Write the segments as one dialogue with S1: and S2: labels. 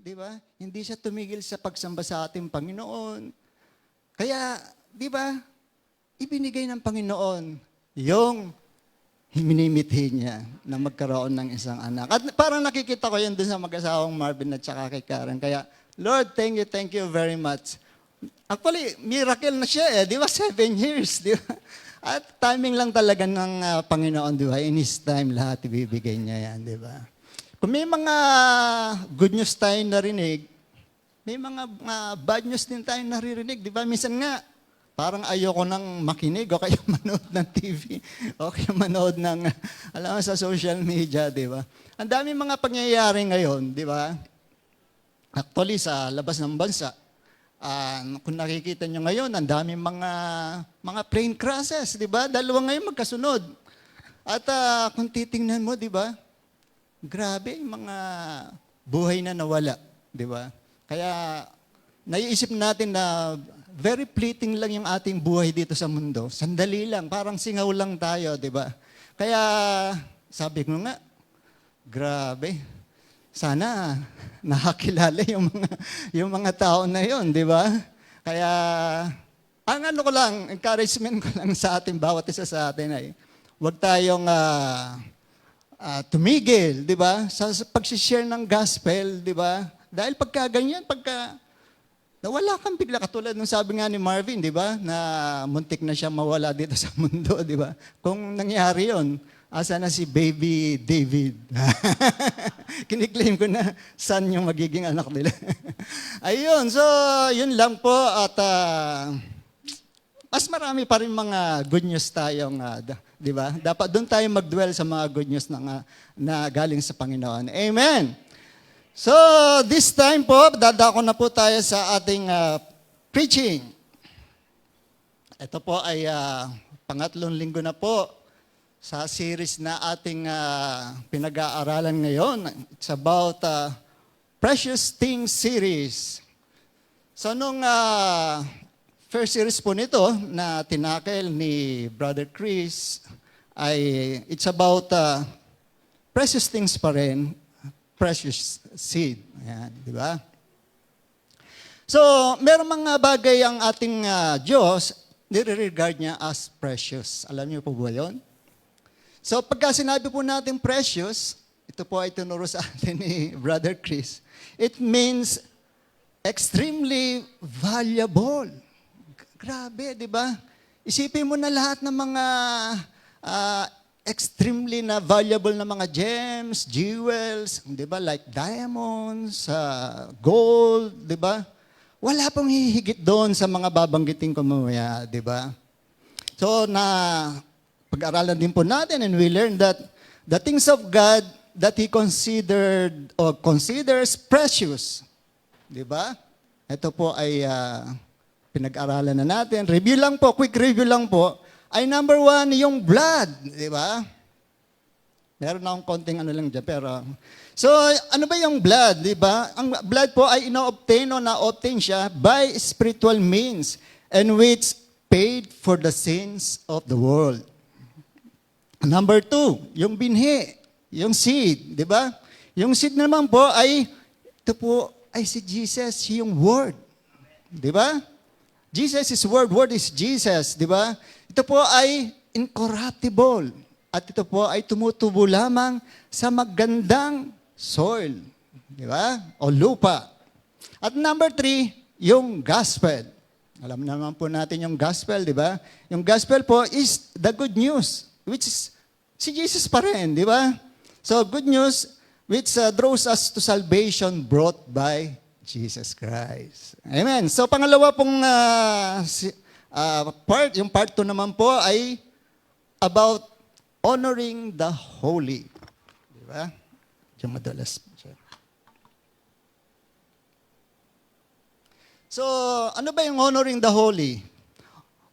S1: di ba? Hindi siya tumigil sa pagsamba sa ating Panginoon. Kaya, di ba, ibinigay ng Panginoon yung minimithi niya na magkaroon ng isang anak. At parang nakikita ko yun dun sa mag-asawang Marvin at saka kay Karen. Kaya, Lord, thank you very much. Actually, miracle na siya di ba? 7 years, di ba? At timing lang talaga ng Panginoon, di ba? In His time, lahat ibibigay niya yan, di ba? Kung may mga good news tayo narinig, may mga bad news din tayo naririnig, di ba? Minsan nga, parang ayoko nang makinig o kaya manood ng TV o kaya manood ng, alam mo, sa social media, di ba? Ang dami mga pangyayari ngayon, di ba? Actually, sa labas ng bansa, kung nakikita nyo ngayon, ang dami mga plane crashes, di ba? Dalawa ngayon magkasunod. At kung titingnan mo, di ba? Grabe, mga buhay na nawala, di ba? Kaya, naiisip natin na very fleeting lang yung ating buhay dito sa mundo. Sandali lang, parang singaw lang tayo, di ba? Kaya, sabi ko nga, grabe, sana nakakilala yung mga tao na yon, di ba? Kaya, ang ano ko lang, encouragement ko lang sa ating bawat isa sa atin ay, huwag tayong tumigil, di ba? Sa pag-share ng gospel, di ba? Dahil pagka ganyan, pagka nawala kang bigla, katulad nung sabi nga ni Marvin, di ba? Na muntik na siya mawala dito sa mundo, di ba? Kung nangyari yon, asa na si baby David? Kiniklaim ko na son yung magiging anak nila. Ayun, so yun lang po at mas marami pa rin mga good news tayong, di ba? Dapat doon tayo mag-dwell sa mga good news na galing sa Panginoon. Amen! So, this time po, dadako na po tayo sa ating preaching. Ito po ay pangatlong linggo na po sa series na ating pinag-aaralan ngayon. It's about Precious Things series. So, nung first series po nito na tinakel ni Brother Chris ay it's about precious things pa rin, precious seed. Ayan, di ba? So, meron mga bagay ang ating Diyos, nire-regard niya as precious. Alam niyo po ba yun? So, pagka sinabi po natin precious, ito po ay tinuro sa atin ni Brother Chris, it means extremely valuable. Grabe, di ba? Isipin mo na lahat ng mga extremely na valuable na mga gems, jewels, di ba? Like diamonds, gold, di ba? Wala pong hihigit doon sa mga babanggitin ko mamaya, di ba? So, pag-aralan din po natin and we learn that the things of God that He considered or considers precious, di ba? Ito po ay pinag-aralan na natin. Review lang po, quick review lang po. Ay number 1, yung blood. Di ba? Meron na akong konting ano lang dyan. Pero, so, ano ba yung blood? Di ba? Ang blood po ay ino-obtain o na-obtain siya by spiritual means and which paid for the sins of the world. Number 2, yung binhi, yung seed. Di ba? Yung seed naman po ay, ito po ay si Jesus, yung Word. Di ba? Jesus is Word, Word is Jesus, di ba? Ito po ay incorruptible. At ito po ay tumutubo lamang sa magandang soil. Di ba? O lupa. At number 3, yung gospel. Alam naman po natin yung gospel, di ba? Yung gospel po is the good news, which is si Jesus pa rin, di ba? So, good news, which draws us to salvation brought by Jesus Christ. Amen. So, pangalawa pong yung part 2 naman po ay about honoring the holy. Di ba? Diyan madalas. So, ano ba yung honoring the holy?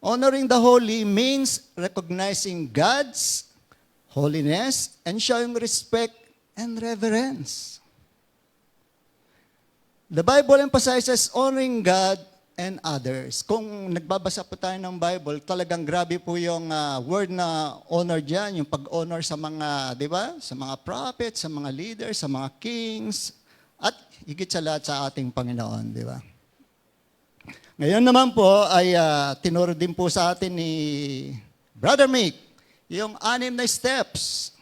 S1: Honoring the holy means recognizing God's holiness and showing respect and reverence. The Bible emphasizes honoring God and others. Kung nagbabasa po tayo ng Bible, talagang grabe po yung word na honor dyan, yung pag-honor sa mga, di ba? Sa mga prophets, sa mga leaders, sa mga kings, At higit sa lahat sa ating Panginoon, di ba? Ngayon naman po ay tinuro din po sa atin ni Brother Mick yung 6 na steps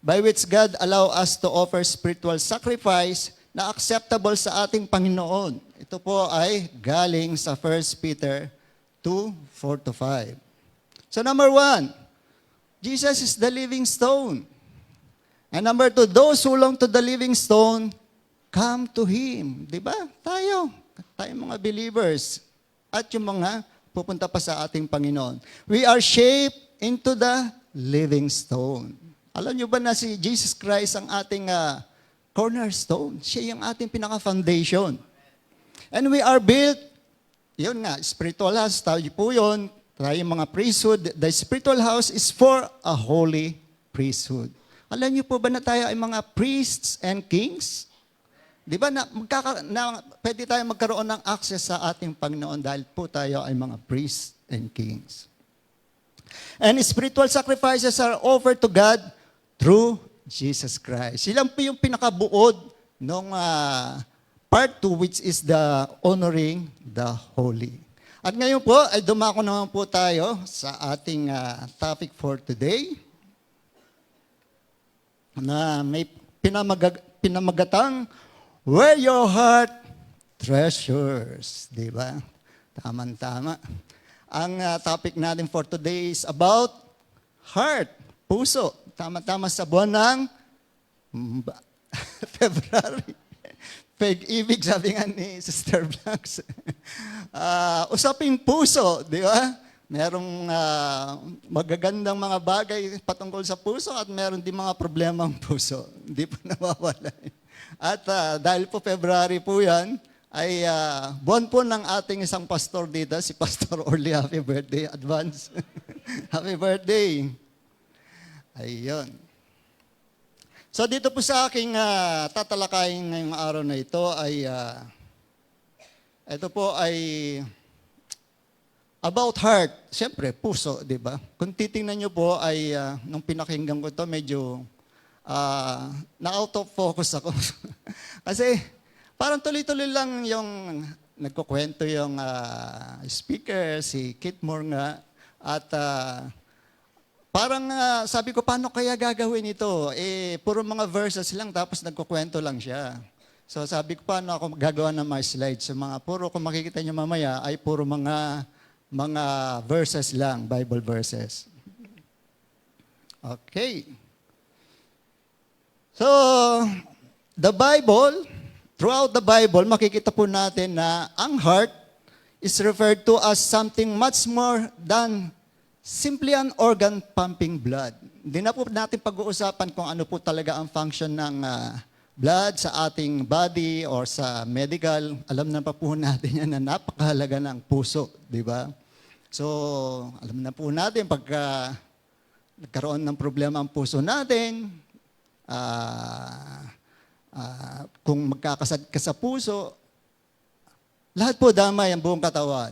S1: by which God allow us to offer spiritual sacrifice na acceptable sa ating Panginoon. Ito po ay galing sa 1 Peter 2:4-5. So number 1, Jesus is the living stone. And number 2, those who belong to the living stone, come to Him. Di ba? Tayo mga believers. At yung mga pupunta pa sa ating Panginoon. We are shaped into the living stone. Alam nyo ba na si Jesus Christ ang ating cornerstone? Siya yung ating pinaka-foundation. And we are built, yun nga, spiritual house, tayo po yun, tayo mga priesthood. The spiritual house is for a holy priesthood. Alam nyo po ba na tayo ay mga priests and kings? Di ba na pwede tayo magkaroon ng access sa ating Panginoon dahil po tayo ay mga priests and kings. And spiritual sacrifices are offered to God through Jesus Christ. Silang po yung pinakabuod ng part 2 which is the honoring the holy. At ngayon po ay dumako naman po tayo sa ating topic for today na may pinamagatang where your heart treasures. Di ba? Tama-tama. Ang topic natin for today is about heart, puso. Tama-tama sa buwan ng February. Pag-ibig, sabi nga ni Sister Blanks. Usaping puso, di ba? Merong magagandang mga bagay patungkol sa puso at meron din mga problemang puso. Hindi po nawawala. At dahil po February po yan, ay buwan po ng ating isang pastor dito, si Pastor Orly. Happy birthday, advance. Happy birthday. Ayun. So dito po sa aking tatalakayin ngayong araw na ito ay, ito po ay about heart. Siyempre, puso, di ba? Kung titingnan nyo po ay, nung pinakinggan ko ito, medyo na-out of focus ako. Kasi parang tuloy-tuloy lang yung nagkukwento yung speaker, si Kit Moore nga. At parang sabi ko, paano kaya gagawin ito? Puro mga verses lang tapos nagkukwento lang siya. So sabi ko, paano ako gagawa ng mga slides? So, puro, kung makikita nyo mamaya, ay puro mga verses lang, Bible verses. Okay. So, the Bible, throughout the Bible, makikita po natin na ang heart is referred to as something much more than simply an organ pumping blood. Hindi na po natin pag-uusapan kung ano po talaga ang function ng blood sa ating body or sa medical. Alam na pa po natin yan na napakahalaga ng puso, di ba? So, alam na po natin pagka nagkaroon ng problema ang puso natin, kung magkakasad ka sa puso, lahat po damay ang buong katawan.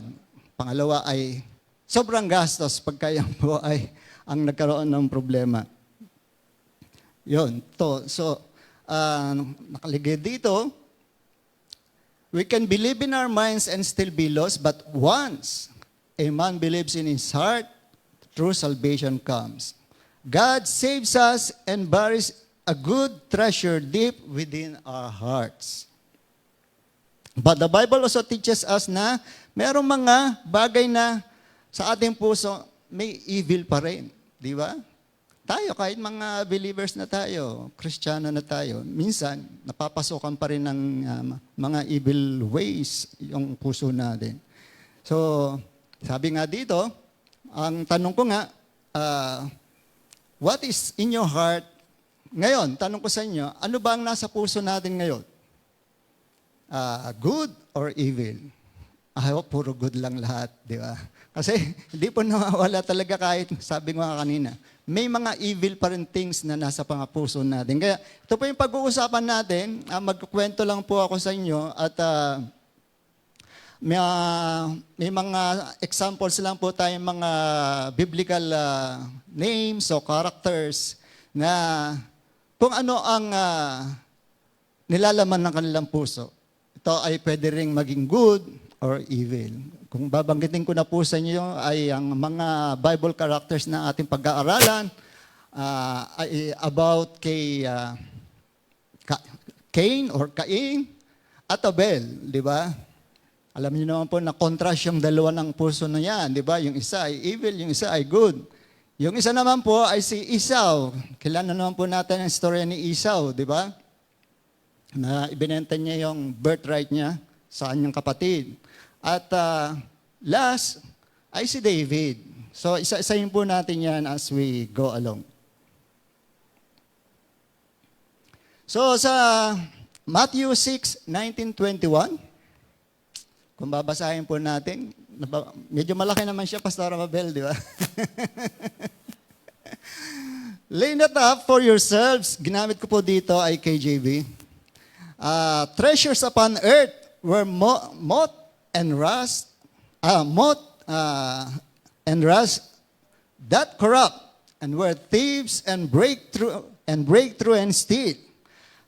S1: Pangalawa ay sobrang gastos pagka yan po ay ang nagkaroon ng problema. Yun, to. So, nakaligay dito, we can believe in our minds and still be lost, but once a man believes in his heart, true salvation comes. God saves us and buries a good treasure deep within our hearts. But the Bible also teaches us na merong mga bagay na sa ating puso may evil pa rin. Di ba? Tayo, kahit mga believers na tayo, Kristiyano na tayo, minsan napapasukan pa rin ng mga evil ways yung puso natin. So, sabi nga dito, ang tanong ko nga, what is in your heart? Ngayon, tanong ko sa inyo, ano ba ang nasa puso natin ngayon? Good or evil? I hope puro good lang lahat, di ba? Kasi hindi po nawawala talaga kahit, sabi ko nga kanina, may mga evil pa rin things na nasa puso natin. Kaya ito po yung pag-uusapan natin, magkukwento lang po ako sa inyo at may mga examples lang po tayong mga biblical names o characters na kung ano ang nilalaman ng kanilang puso. Ito ay pwede ring maging good or evil. Kung babanggitin ko na po sa inyo ay ang mga Bible characters na ating pag-aaralan ay about kay Cain or Cain at Abel, di ba? Alam niyo naman po na contrast yung dalawa ng puso na yan, di ba? Yung isa ay evil, yung isa ay good. Yung isa naman po ay si Esau. Kilala naman po natin ang storya ni Esau, di ba? Na ibinenta niya yung birthright niya sa kanyang kapatid. At last ay si David. So isa-isahin po natin yan as we go along. So sa Matthew 6:19-21, kung babasahin po natin, medyo malaki naman siya, Pastor Mabel, di ba? Lay not up for yourselves, ginamit ko po dito ay KJV, treasures upon earth where moth and rust that corrupt, and where thieves and break through and steal.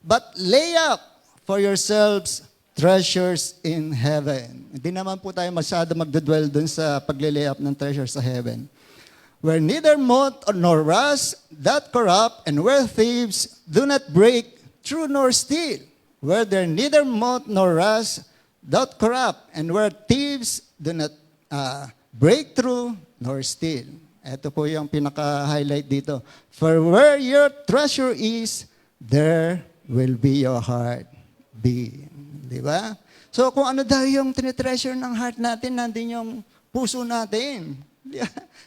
S1: But lay up for yourselves treasures in heaven. Hindi naman po tayo masyado magdudwell dun sa paglilay up ng treasures sa heaven. Where neither moth nor rust that corrupt, and where thieves do not break through nor steal. Where there neither moth nor rust that corrupt, and where thieves do not break through nor steal. Ito po yung pinaka-highlight dito. For where your treasure is, there will be your heart be. Di ba? So kung ano daw yung tinitreasure ng heart natin, nandun yung puso natin.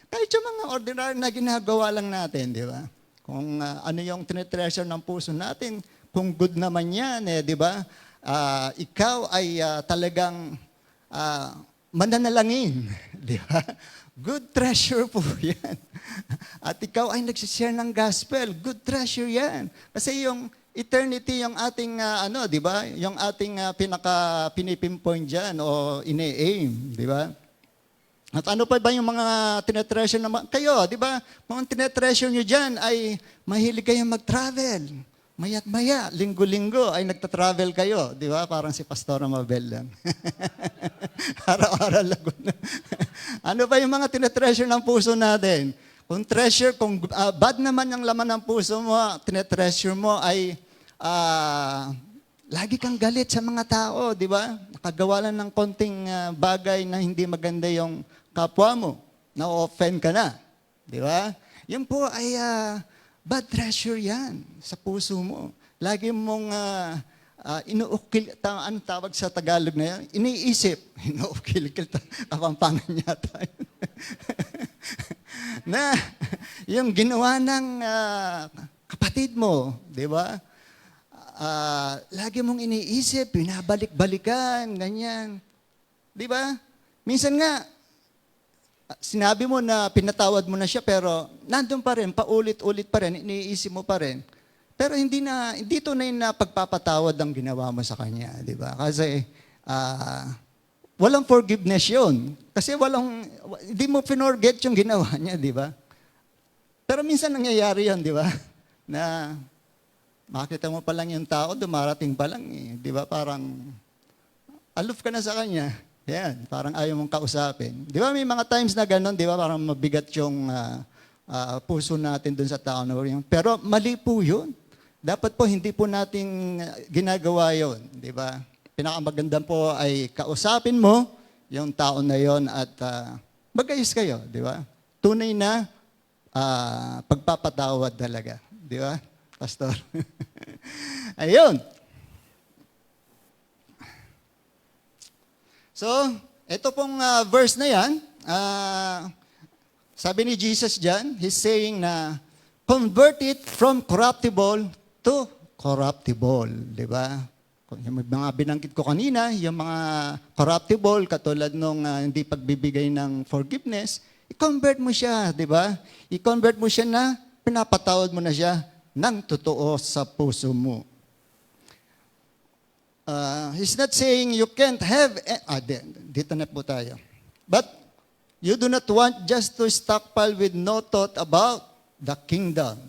S1: Kahit yung mga ordinary na ginagawa lang natin, di ba? Kung ano yung tinitreasure ng puso natin, kung good naman yan, di ba? Ikaw ay talagang mananalangin, di ba? Good treasure po yan. At ikaw ay nagsishare ng gospel, good treasure yan. Kasi yung eternity yung ating di ba? Yung ating pinipinpoint diyan o ine-aim, di ba? At ano pa ba yung mga tinetreasure naman kayo, di ba? Mga tinetreasure niyo diyan ay mahilig kayong mag-travel. Maya't maya, linggo-linggo ay nagta-travel kayo, di ba? Parang si Pastor Mabel lang. Araw-araw lang. Ano ba yung mga tinetreasure ng puso natin? Kung treasure, kung bad naman yung laman ng puso mo, tinetreasure mo ay lagi kang galit sa mga tao, di ba? Nakagawa lang ng konting bagay na hindi maganda yung kapwa mo. Na-offend ka na, di ba? Yan po ay bad treasure yan sa puso mo. Lagi mong inuukil, ano tawag sa Tagalog na yan? Iniisip. Inuukil, kapampangan yata. Na yung ginawa ng kapatid mo, di ba? Lagi mong iniisip, binabalik-balikan, ganyan. Di ba? Minsan nga, sinabi mo na pinatawad mo na siya, pero nandun pa rin, paulit-ulit pa rin, iniisip mo pa rin. Pero hindi tunay na pagpapatawad ang ginawa mo sa kanya, di ba? Kasi walang forgiveness yun. Kasi hindi mo pinorget yung ginawa niya, di ba? Pero minsan nangyayari yan, di ba? Na makita mo pa lang yung tao, dumarating pa lang, di ba? Parang aloof ka na sa kanya. Yan, parang ayaw mong kausapin. Di ba may mga times na gano'n, di ba? Parang mabigat yung puso natin dun sa tao na yun. Pero mali po yun. Dapat po hindi po natin ginagawa yun, di ba? Pinakamaganda po ay kausapin mo yung tao na yon at magayos kayo, di ba? Tunay na pagpapatawad talaga, di ba, Pastor? Ayun. So, ito pong verse na yan, sabi ni Jesus dyan, he's saying na, convert it from corruptible to corruptible, di ba? Yung mga binanggit ko kanina, yung mga corruptible, katulad nung hindi pagbibigay ng forgiveness, i-convert mo siya, di ba? I-convert mo siya na pinapatawad mo na siya ng totoo sa puso mo. He's not saying you can't have, dito na po tayo. But you do not want just to stockpile with no thought about the kingdom.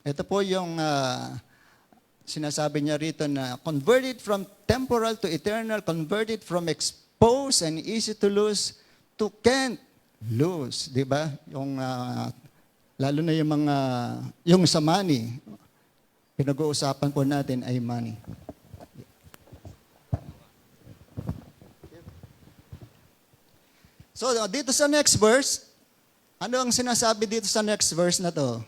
S1: Ito po yung sinasabi niya rito na converted from temporal to eternal, converted from exposed and easy to lose to can't lose. Di ba? Yung, lalo na yung mga, yung sa money, pinag-uusapan po natin ay money. So, dito sa next verse, ano ang sinasabi dito sa next verse na to?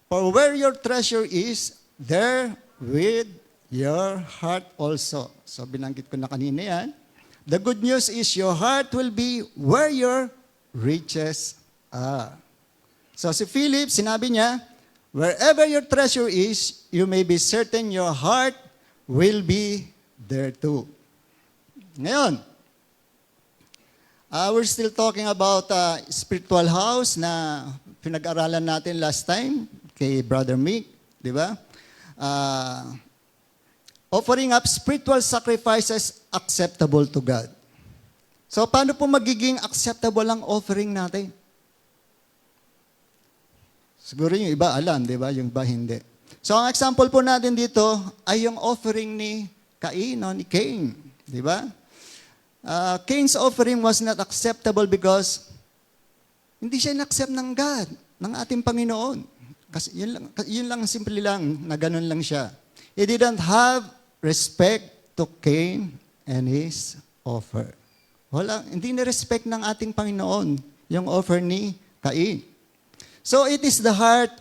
S1: For where your treasure is, there with your heart also. So, binanggit ko na kanina yan. The good news is your heart will be where your riches are. So, si Philip, sinabi niya, wherever your treasure is, you may be certain your heart will be there too. Ngayon, we're still talking about spiritual house na pinag-aralan natin last time kay Brother Mick, di ba? Offering up spiritual sacrifices acceptable to God. So, paano po magiging acceptable ang offering natin? Siguro yung iba alam, di ba? Yung iba hindi. So, ang example po natin dito ay yung offering ni Cain o ni Cain, di ba? Cain's offering was not acceptable because hindi siya in-accept ng God, ng ating Panginoon. Kasi yun lang simple lang, na ganun lang siya. He didn't have respect to Cain and his offer. Wala, hindi na-respect ng ating Panginoon yung offer ni Cain. So it is the heart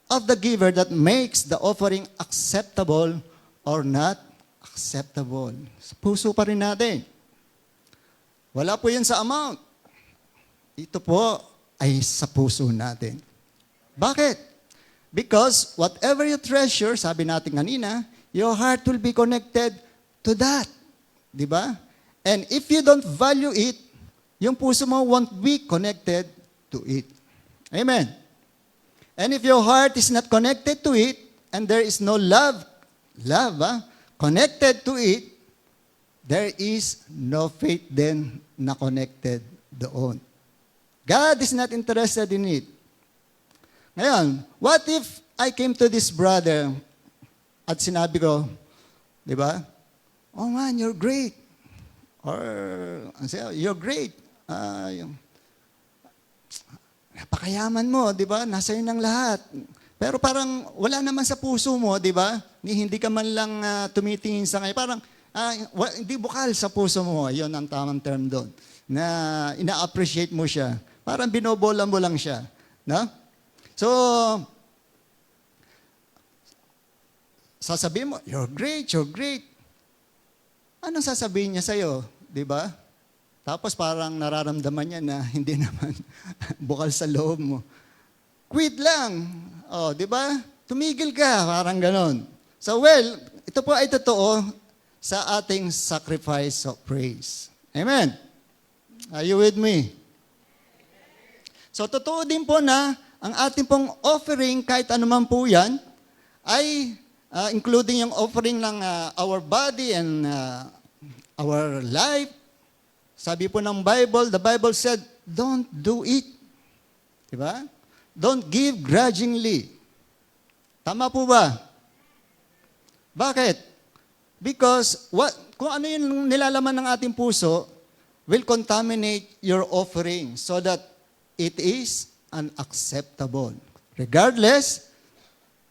S1: of the giver that makes the offering acceptable or not acceptable. Sa puso pa rin natin. Wala po yun sa amount. Ito po ay sa puso natin. Bakit? Because whatever you treasure, sabi natin kanina, your heart will be connected to that. Di ba? And if you don't value it, yung puso mo won't be connected to it. Amen. And if your heart is not connected to it, and there is no love, connected to it, there is no faith then na connected doon. God is not interested in it. Ngayon, what if I came to this brother at sinabi ko, di ba? Oh man, you're great. Or, you're great. Napakayaman mo, di ba? Nasa iyo ng lahat. Pero parang wala naman sa puso mo, di ba? Hindi ka man lang tumitingin sa kanya. Parang, hindi bukal sa puso mo. Yun ang tamang term doon. Na ina-appreciate mo siya. Parang binobola mo lang siya. No? So, sasabihin mo, you're great, you're great. Anong sasabihin niya sa'yo? Di ba? Tapos parang nararamdaman niya na hindi naman bukal sa loob mo. Quit lang. Oh, di ba? Tumigil ka, parang ganon. So, well, ito po ay totoo sa ating sacrifice of praise. Amen. Are you with me? So, totoo din po na ang ating pong offering, kahit anuman po yan, ay including yung offering ng our body and our life. Sabi po ng Bible, the Bible said, don't do it. Diba? Don't give grudgingly. Tama po ba? Bakit? Because kung ano yung nilalaman ng ating puso, will contaminate your offering so that it is unacceptable. Regardless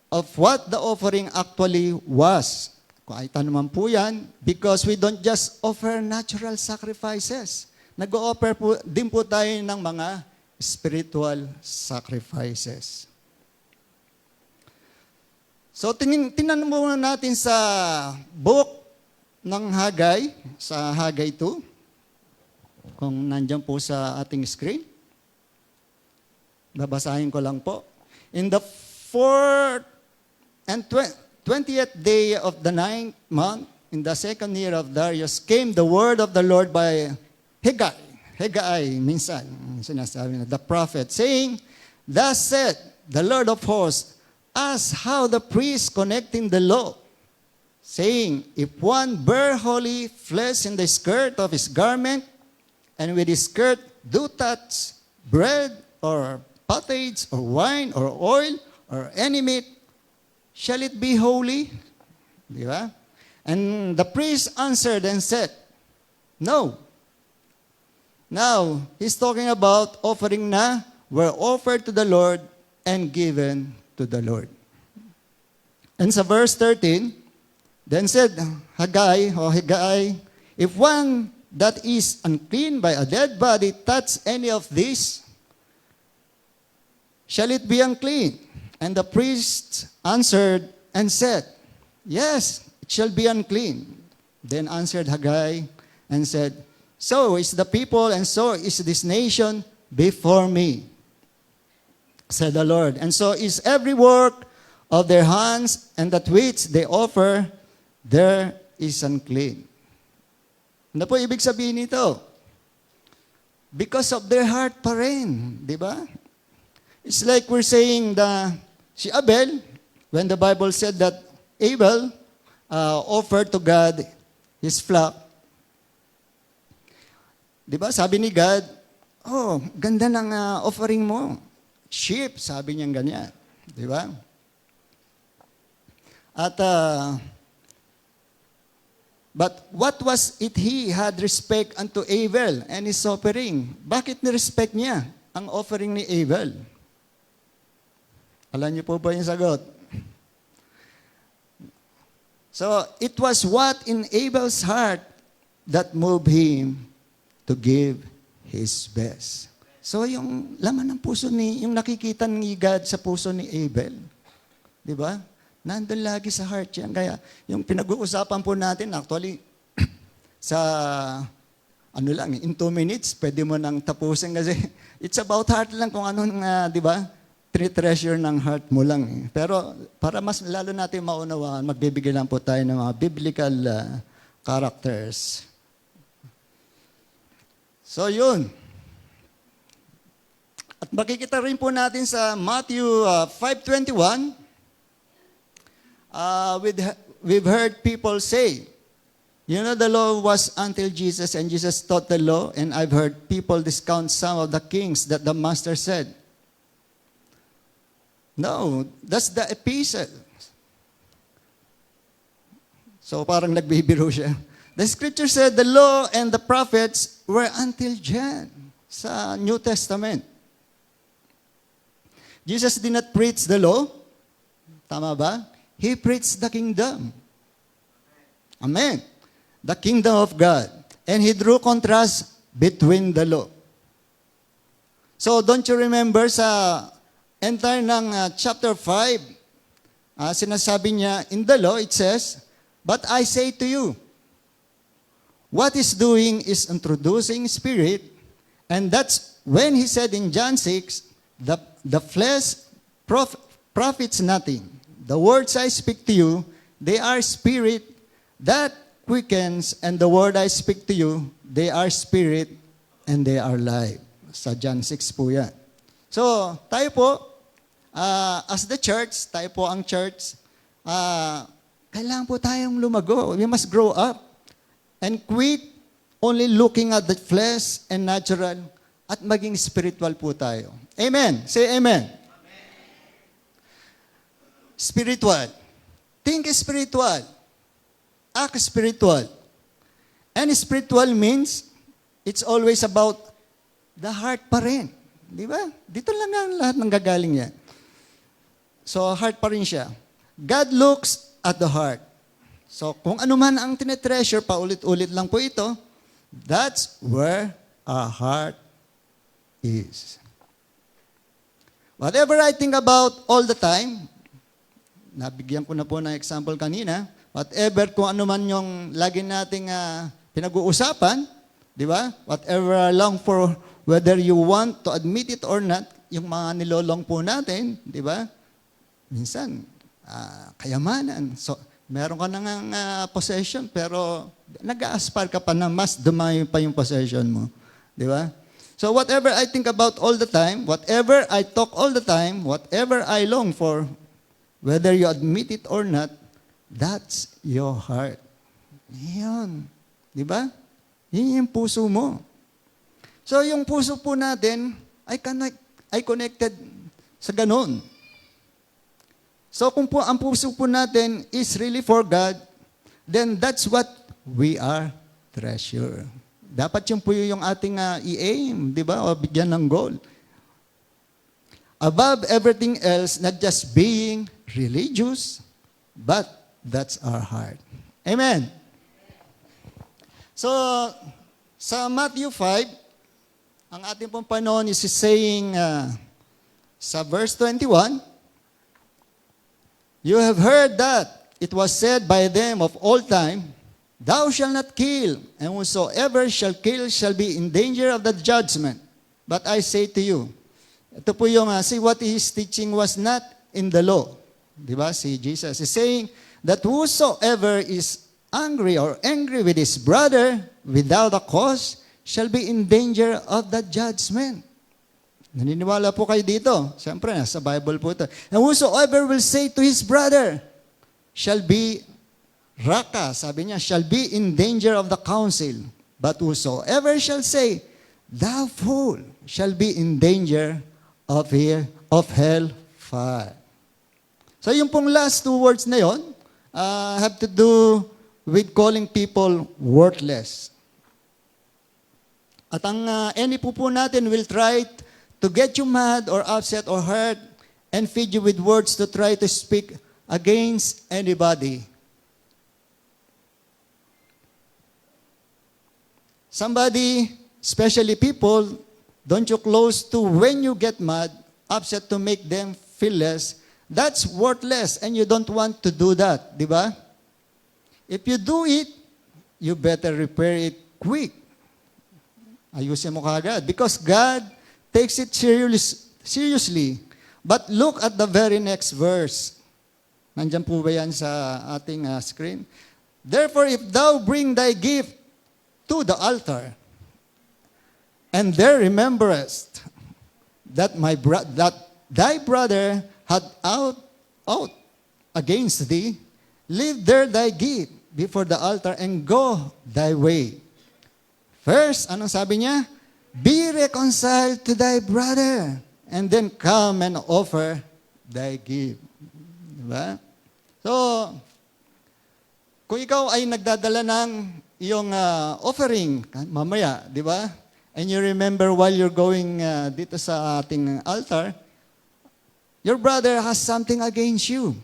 S1: of what the offering actually was. Kahit naman po yan, because we don't just offer natural sacrifices. Nag-o-offer po, din po tayo ng mga spiritual sacrifices. So, tingnan muna natin sa book ng Haggai, sa Haggai 2, kung nandiyan po sa ating screen. Babasahin ko lang po. In the 4th and 20th day of the 9th month, in the 2nd year of Darius, came the word of the Lord by Haggai, minsan, sinasabi na, the prophet, saying, thus said the Lord of hosts, ask how the priest connecting the law, saying, if one bear holy flesh in the skirt of his garment, and with his skirt do touch bread, or pottage, or wine, or oil, or any meat, shall it be holy? Di ba? And the priest answered and said, no. Now, he's talking about offering na were offered to the Lord and given to the Lord. And sa verse 13, then said Haggai, if one that is unclean by a dead body touch any of these, shall it be unclean? And the priest answered and said, yes, it shall be unclean. Then answered Haggai and said, so is the people and so is this nation before me, said the Lord. And so is every work of their hands, and that which they offer, there is unclean. Ano po ibig sabihin nito? Because of their heart pa rin, di ba? It's like we're saying si Abel, when the Bible said that Abel offered to God his flock, di ba, sabi ni God, oh, ganda ng offering mo. Sheep, sabi niya ganyan. Di ba? At, but what was it he had respect unto Abel and his offering? Bakit ni-respect niya ang offering ni Abel? Alam niyo po ba yung sagot? So, it was what in Abel's heart that moved him to give his best. So, yung laman ng puso yung nakikita ni God sa puso ni Abel, di ba? Nandun lagi sa heart yan. Kaya, yung pinag-uusapan po natin, actually, sa, in 2 minutes, pwede mo nang tapusin kasi it's about heart lang kung anong, di ba, treasure ng heart mo lang. Pero, para mas lalo natin maunawaan, magbibigay lang po tayo ng mga biblical characters. So, yun. At makikita rin po natin sa Matthew 5:21, we've heard people say, the law was until Jesus, and Jesus taught the law, and I've heard people discount some of the kings that the Master said. No, that's the epistle. So parang nagbibiro siya. The scripture said the law and the prophets were until John sa New Testament. Jesus did not preach the law. Tama ba? He preached the kingdom. Amen. The kingdom of God. And he drew contrast between the law. So don't you remember sa entire ng chapter 5, sinasabi niya, in the law it says, but I say to you, what is doing is introducing spirit, and that's when he said in John 6, the flesh profits nothing. The words I speak to you, they are spirit that quickens, and the word I speak to you, they are spirit and they are life. Sa John 6 po yan. So, tayo po, as the church, tayo po ang church, kailangan po tayong lumago. We must grow up and quit only looking at the flesh and natural at maging spiritual po tayo. Amen. Say amen. Spiritual. Think spiritual. Act spiritual. And spiritual means, it's always about the heart pa rin. Di ba? Dito lang ang lahat ng gagaling yan. So, heart pa rin siya. God looks at the heart. So, kung ano man ang tinetreasure, paulit-ulit lang po ito, that's where our heart is. Whatever I think about all the time, nabigyan ko na po ng example kanina, whatever kung ano man yung lagi nating pinag-uusapan, di ba? Whatever I long for, whether you want to admit it or not, yung mga nilolong po natin, di ba? Minsan, kayamanan. So, meron ka nang possession, pero nag-a-aspire ka pa na mas dumami pa yung possession mo. Di ba? So, whatever I think about all the time, whatever I talk all the time, whatever I long for, whether you admit it or not, that's your heart. Yan. Di ba? Yan yung puso mo. So, yung puso po natin ay connected sa ganun. So kung po ang puso po natin is really for God, then that's what we are treasure. Dapat yung po yung ating i-aim, di ba? O bigyan ng goal. Above everything else, not just being religious, but that's our heart. Amen. So, sa Matthew 5, ang ating pong panahon is saying sa verse 21, "You have heard that it was said by them of old time, Thou shalt not kill, and whosoever shall kill shall be in danger of the judgment. But I say to you," ito po yung, see what his teaching was not in the law. Diba? Si Jesus is saying that whosoever is angry with his brother without a cause shall be in danger of the judgment. Naniniwala po kayo dito? Siyempre, sa Bible po ito. And whosoever will say to his brother shall be raka, sabi niya, shall be in danger of the council. But whosoever shall say, thou fool, shall be in danger of hell fire. So yung pong last two words na yon have to do with calling people worthless. At ang any po natin will try to get you mad or upset or hurt and feed you with words to try to speak against anybody. Somebody, especially people, don't you close to when you get mad, upset to make them feel less, that's worthless and you don't want to do that, di ba? If you do it, you better repair it quick. Ayusin mo kaagad. Because God takes it seriously. But look at the very next verse. Nandyan po ba yan sa ating screen? Therefore, if thou bring thy gift to the altar, and there rememberest that thy brother had out against thee, leave there thy gift before the altar and go thy way. First, anong sabi niya? Be reconciled to thy brother, and then come and offer thy gift. Diba? So, kung ikaw ay nagdadala ng iyong offering, mamaya, di ba? And you remember while you're going dito sa ating altar, your brother has something against you.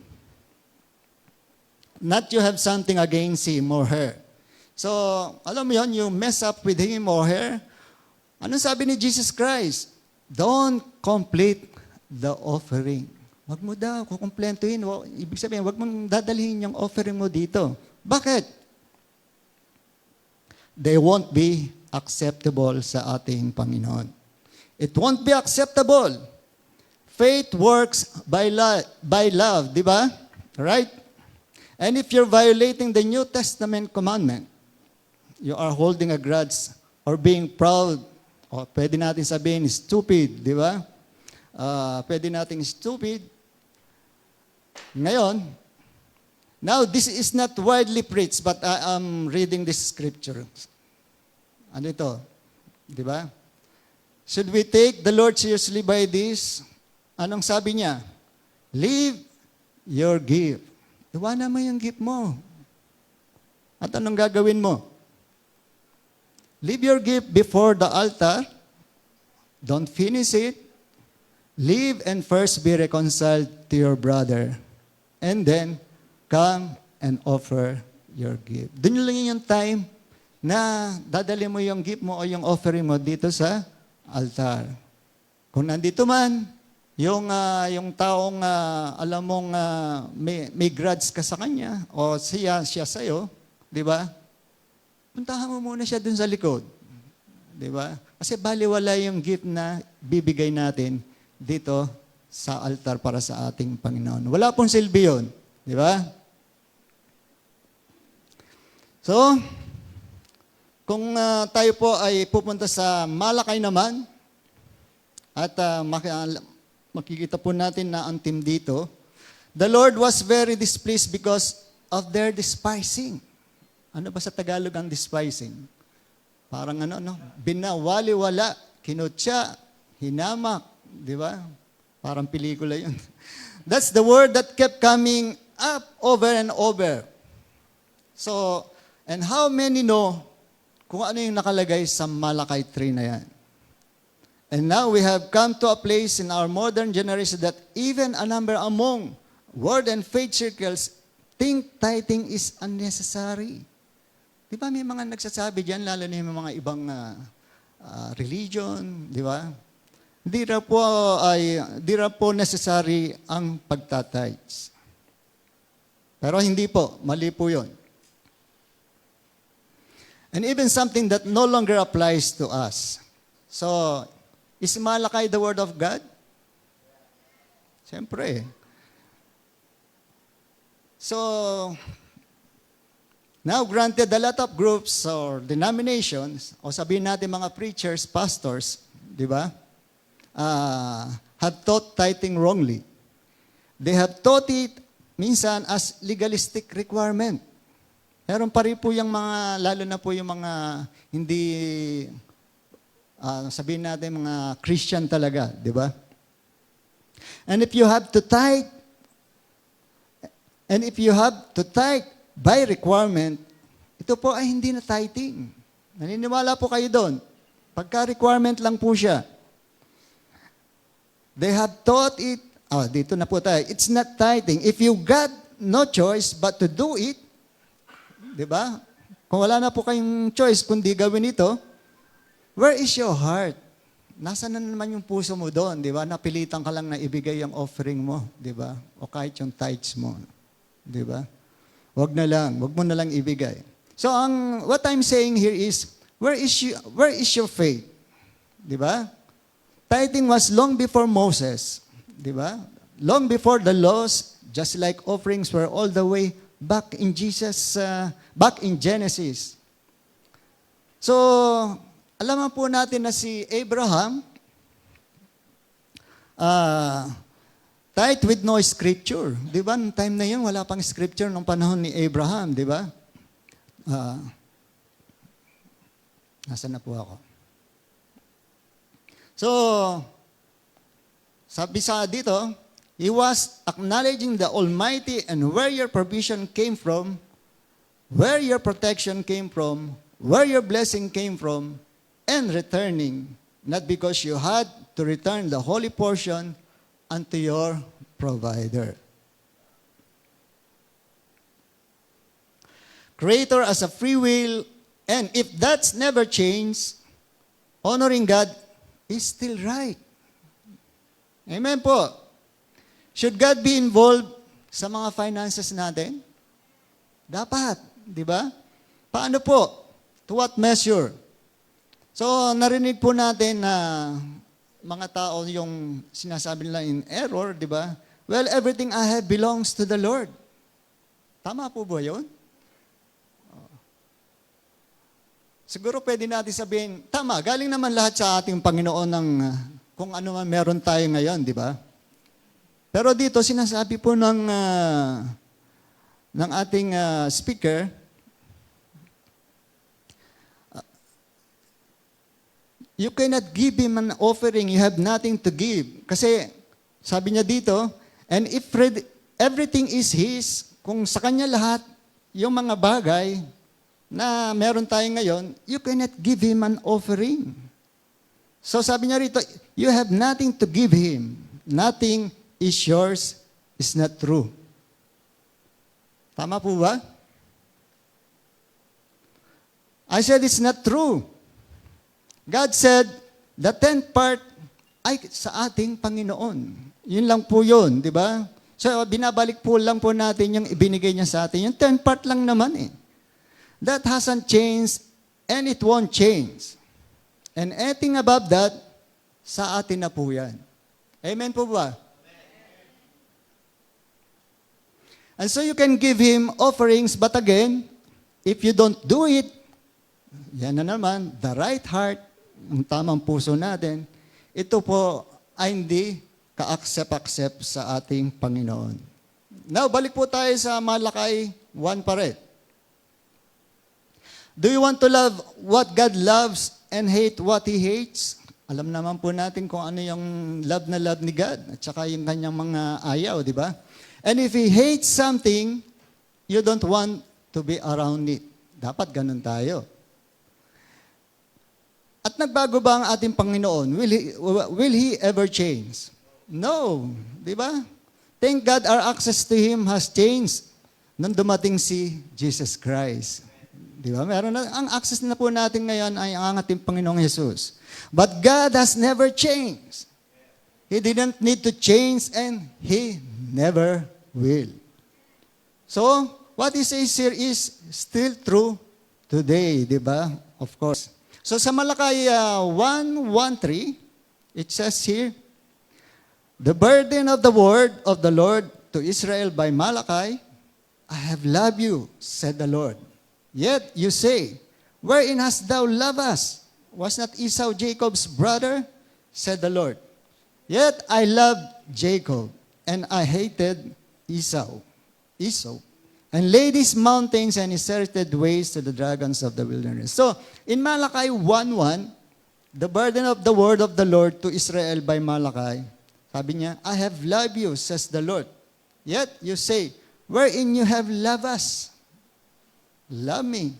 S1: Not you have something against him or her. So, alam mo yun, you mess up with him or her. Anong sabi ni Jesus Christ? Don't complete the offering. Wag mo daw kukumplentuhin. Ibig sabihin, wag mong dadalhin yung offering mo dito. Bakit? They won't be acceptable sa ating Panginoon. It won't be acceptable. Faith works by love, di ba? Right? And if you're violating the New Testament commandment, you are holding a grudge or being proud, o pwede natin sabihin stupid, di ba? Pwede natin stupid. Ngayon, now this is not widely preached, but I am reading this scripture. Ano ito? Di ba? Should we take the Lord seriously by this? Anong sabi niya? Leave your gift. Iwanan mo yung gift mo. At anong gagawin mo? Leave your gift before the altar. Don't finish it. Leave and first be reconciled to your brother. And then, come and offer your gift. Doon lang yung time na dadali mo yung gift mo o yung offering mo dito sa altar. Kung nandito man, yung taong alam mong may grudge ka sa kanya o siya sa'yo, di ba? Puntahan mo muna siya dun sa likod. Di ba? Kasi baliwala yung gift na bibigay natin dito sa altar para sa ating Panginoon. Wala pong silbi yun. Di ba? So, kung tayo po ay pupunta sa Malakay naman, at makikita po natin na ang team dito, the Lord was very displeased because of their despising. Ano ba sa Tagalog ang despising? Parang binawali-wala, kinutya, hinamak, di ba? Parang pelikula yun. That's the word that kept coming up over and over. So, and how many know kung ano yung nakalagay sa Malakay 3 na yan? And now we have come to a place in our modern generation that even a number among word and faith circles think tithing is unnecessary. Di ba may mga nagsasabi dyan, lalo na yung mga ibang religion, di ba? Di ra po necessary ang pagtatides. Pero hindi po, mali po yun. And even something that no longer applies to us. So, is Malakay the Word of God? Siyempre. So, now granted a lot of groups or denominations, o sabihin natin mga preachers, pastors, di ba, have taught tithing wrongly. They have taught it minsan as legalistic requirement. Meron pa rin po yung mga, lalo na po yung mga hindi, sabihin natin mga Christian talaga, di ba? And if you have to tithe by requirement, ito po ay hindi na tithing. Naniniwala po kayo doon. Pagka-requirement lang po siya. They have taught it, dito na po tayo, it's not tithing. If you got no choice but to do it, di ba? Kung wala na po kayong choice kundi gawin ito, where is your heart? Nasaan na naman yung puso mo doon, di ba? Napilitan ka lang na ibigay ang offering mo, di ba? O kahit yung tithes mo, di ba? Wag mo na lang ibigay. So what I'm saying here is, where is your faith? Di ba? Tithing was long before Moses, di ba? Long before the laws, just like offerings were all the way back in Genesis. So, alam po natin na si Abraham, tithe with no scripture. Di ba? Noong time na yun, wala pang scripture nung panahon ni Abraham, di ba? Nasaan na po ako? So, sabi sa dito, he was acknowledging the Almighty and where your provision came from, where your protection came from, where your blessing came from, and returning, not because you had to return the holy portion unto your provider. Creator as a free will, and if that's never changed, honoring God is still right. Amen po. Should God be involved sa mga finances natin? Dapat, di ba? Paano po? To what measure? So, narinig po natin na mga tao yung sinasabi nila in error, di ba? Well, everything I have belongs to the Lord. Tama po ba yun? Siguro pwede natin sabihin, tama, galing naman lahat sa ating Panginoon ng kung ano man meron tayo ngayon, di ba? Pero dito, sinasabi po ng ating speaker, you cannot give him an offering, you have nothing to give. Kasi, sabi niya dito, and if everything is His, kung sa Kanya lahat, yung mga bagay na meron tayo ngayon, you cannot give Him an offering. So sabi niya rito, you have nothing to give Him. Nothing is yours is not true. Tama po ba? I said it's not true. God said, the 10th part ay sa ating Panginoon. Yun lang po yun, di ba? So, binabalik po lang po natin yung ibinigay niya sa atin. Yung 10th part lang naman eh. That hasn't changed and it won't change. And anything above that, sa atin na po yan. Amen po ba? And so you can give Him offerings, but again, if you don't do it, yan na naman, the right heart, ang tamang puso natin, ito po ay hindi ka-accept sa ating Panginoon. Now, balik po tayo sa Malakay 1 pa rin. Do you want to love what God loves and hate what He hates? Alam naman po natin kung ano yung love na love ni God at saka yung kanyang mga ayaw, di ba? And if He hates something, you don't want to be around it. Dapat ganun tayo. At nagbago ba ang ating Panginoon? Will He ever change? No. Di ba? Thank God our access to Him has changed nung dumating si Jesus Christ. Di ba? Meron na, ang access na po natin ngayon ay ang ating Panginoong Jesus. But God has never changed. He didn't need to change and He never will. So, what He says here is still true today, di ba? Of course. So, sa Malakay 1:1-3, it says here, the burden of the word of the Lord to Israel by Malachi, I have loved you, said the Lord. Yet you say, wherein hast thou loved us? Was not Esau Jacob's brother? Said the Lord. Yet I loved Jacob, and I hated Esau, and laid his mountains and his heritage ways to the dragons of the wilderness. So, in Malachi 1:1, the burden of the word of the Lord to Israel by Malachi, sabi niya, I have loved you, says the Lord. Yet you say, wherein you have loved us? Love me.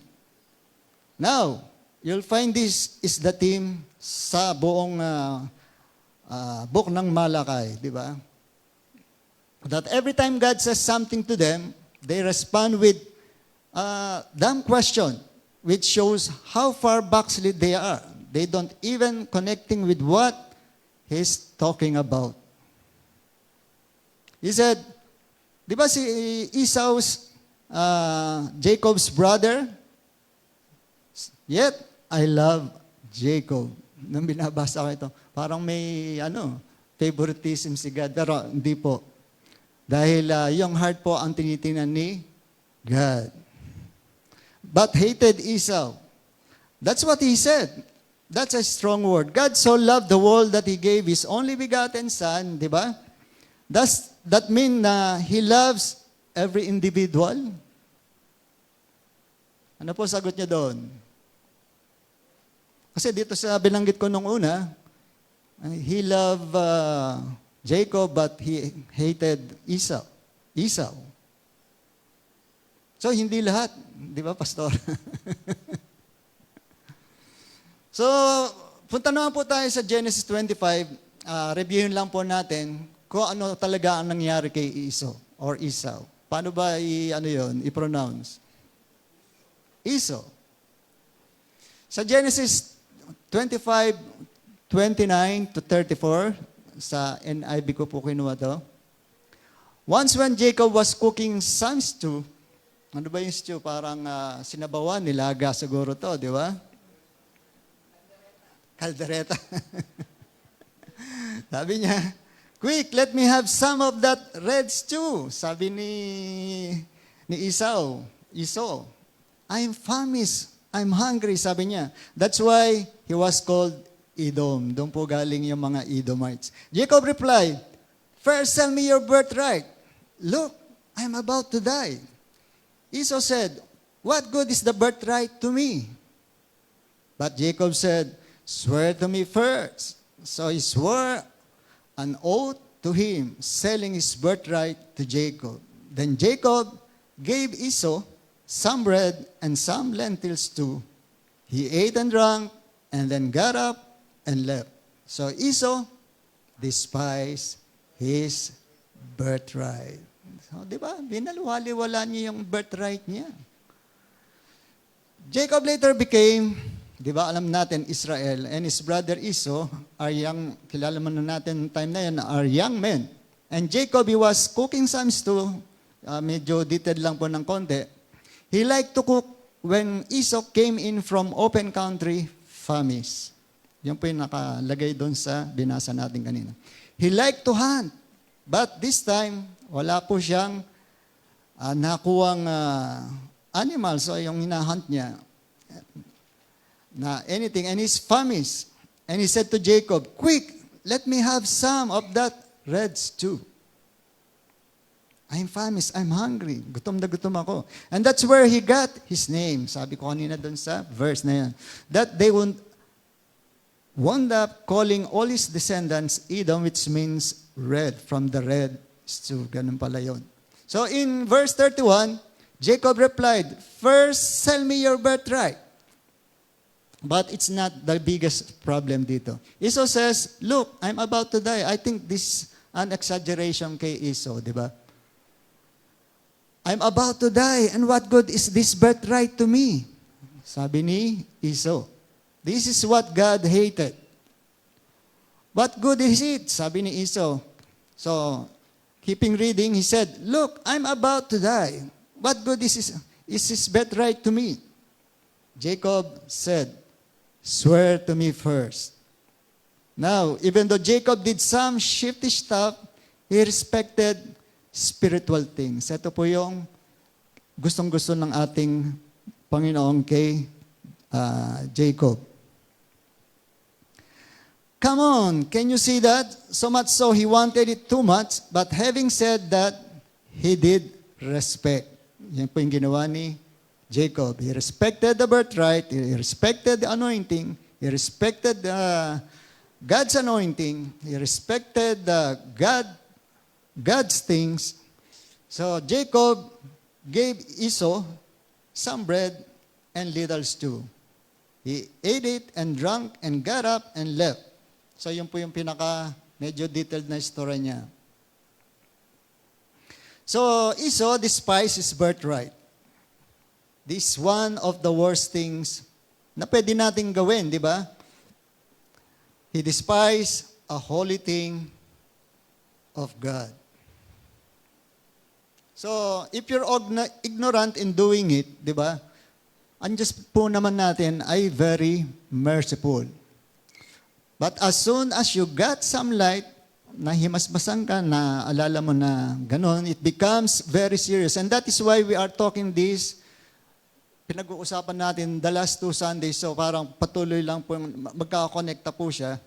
S1: Now, you'll find this is the theme sa buong book ng Malakay, di ba? That every time God says something to them, they respond with dumb question, which shows how far backslid they are. They don't even connecting with what He's talking about. He said, di ba si Esau's Jacob's brother? Yet, I love Jacob. Nung binabasa ko ito, parang may favoritism si God. Pero hindi po. Dahil yung heart po ang tinitingnan ni God. But hated Esau. That's what he said. That's a strong word. God so loved the world that He gave His only begotten Son, di ba? Does that mean na He loves every individual? Ano po sagot niya doon? Kasi dito sa binanggit ko nung una, He loved Jacob but He hated Esau. So, hindi lahat. Di ba, Pastor? So, punta naman po tayo sa Genesis 25. Reviewin lang po natin kung ano talaga ang nangyari kay Esau. Paano ba i-pronounce? Esau. Sa Genesis 25:29-34, sa NIV ko po kinuha to. Once when Jacob was cooking some stew, ano ba yung stew? Parang sinabawan, nilaga siguro to, di ba? Kaldereta. Sabi niya, quick, let me have some of that red stew. Sabi ni Esau, I'm famished. I'm hungry, sabi niya. That's why he was called Edom. Doon po galing yung mga Edomites. Jacob replied, first sell me your birthright. Look, I'm about to die. Esau said, what good is the birthright to me? But Jacob said, swear to me first. So he swore an oath to him, selling his birthright to Jacob. Then Jacob gave Esau some bread and some lentils too. He ate and drank, and then got up and left. So Esau despised his birthright. So, di ba? Binaluwaliwala niya yung birthright niya. Jacob later became, di ba, alam natin, Israel, and his brother Esau are young, kilala mo na natin time na yun, are young men. And Jacob, he was cooking some stew, medyo detailed lang po ng konti. He liked to cook when Esau came in from open country, famished. Yan po yung nakalagay doon sa binasa natin kanina. He liked to hunt, but this time, wala po siyang nakuwang animal. So yung hinahunt niya, na anything, and he's famished. And he said to Jacob, quick, let me have some of that red stew. I'm famished, I'm hungry. Gutom na gutom ako. And that's where he got his name. Sabi ko kanina doon sa verse na yan. That they won't wound up calling all his descendants Edom, which means red, from the red stew. Ganun pala yun. So in verse 31, Jacob replied, "First, sell me your birthright." But it's not the biggest problem dito. Esau says, "Look, I'm about to die." I think this is an exaggeration kay Esau, di ba? "I'm about to die, and what good is this birthright to me?" Sabi ni Esau. This is what God hated. "What good is it?" Sabi ni Esau. So, keeping reading, he said, "Look, I'm about to die. What good is his birthright to me?" Jacob said, "Swear to me first." Now, even though Jacob did some shifty stuff, he respected spiritual things. Ito po yung gustong-gusto ng ating Panginoon kay Jacob. Come on, can you see that? So much so, he wanted it too much, but having said that, he did respect. Yan po yung ginawa ni Jacob. He respected the birthright, he respected the anointing, he respected God's anointing, he respected God's things. So Jacob gave Esau some bread and little stew. He ate it and drank and got up and left. So yun po yung medyo detailed na story niya. So Esau despised his birthright. This is one of the worst things na pwede nating gawin, di ba? He despised a holy thing of God. So, if you're ignorant in doing it, di ba? Ang Diyos po naman natin ay very merciful. But as soon as you got some light, nahimasmasan ka, na alala mo na ganon, it becomes very serious. And that is why we are talking this. Pinag-uusapan natin the last 2 Sundays, so parang patuloy lang po, magkakakonekta po siya.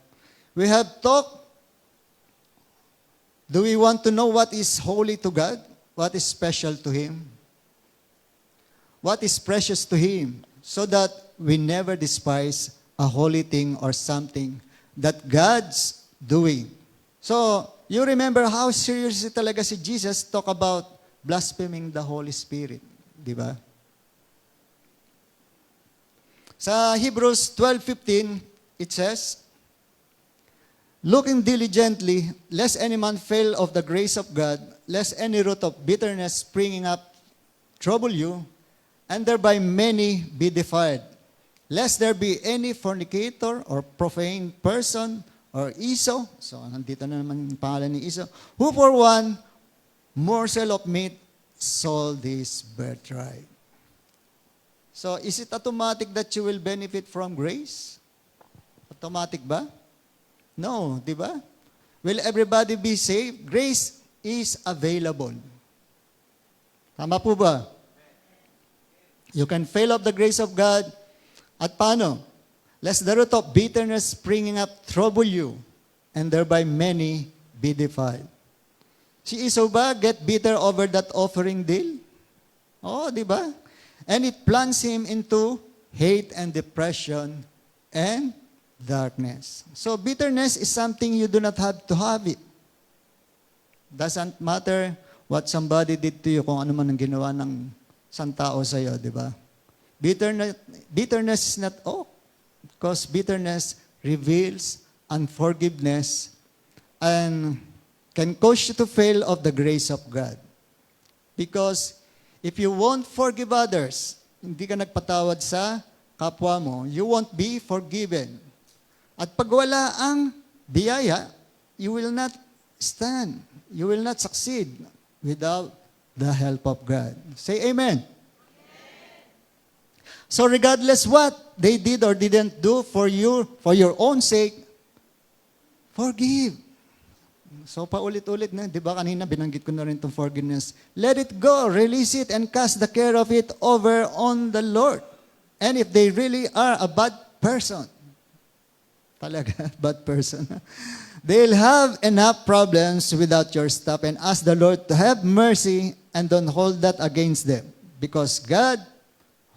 S1: We have talked, do we want to know what is holy to God? What is special to Him? What is precious to Him? So that we never despise a holy thing or something that God's doing. So, you remember how seriously talaga si Jesus talk about blaspheming the Holy Spirit. Di ba? Sa Hebrews 12:15, it says, "Looking diligently, lest any man fail of the grace of God, lest any root of bitterness springing up trouble you, and thereby many be defiled. Lest there be any fornicator or profane person or Esau," so nandito na naman yung pangalan ni Esau, "who for one morsel of meat sold his birthright." So, is it automatic that you will benefit from grace? Automatic ba? No, di ba? Will everybody be saved? Grace is available. Tama po ba? You can fail of the grace of God. At paano? Lest the root of bitterness springing up trouble you, and thereby many be defiled. Si Esau ba get bitter over that offering deal? Oh, di ba? And it plunges him into hate and depression and darkness. So bitterness is something you do not have to have it. Doesn't matter what somebody did to you, kung ano man ang ginawa ng isang tao sa iyo, di ba? Bitterness is not, because bitterness reveals unforgiveness and can cause you to fail of the grace of God. Because if you won't forgive others, hindi ka nagpatawad sa kapwa mo, you won't be forgiven. At pag wala ang biyaya, you will not stand. You will not succeed without the help of God. Say amen. So regardless what they did or didn't do for you, for your own sake, forgive. So paulit-ulit na, di ba kanina binanggit ko na rin itong forgiveness. Let it go, release it, and cast the care of it over on the Lord. And if they really are a bad person, talaga, bad person, they'll have enough problems without your stuff, and ask the Lord to have mercy and don't hold that against them. Because God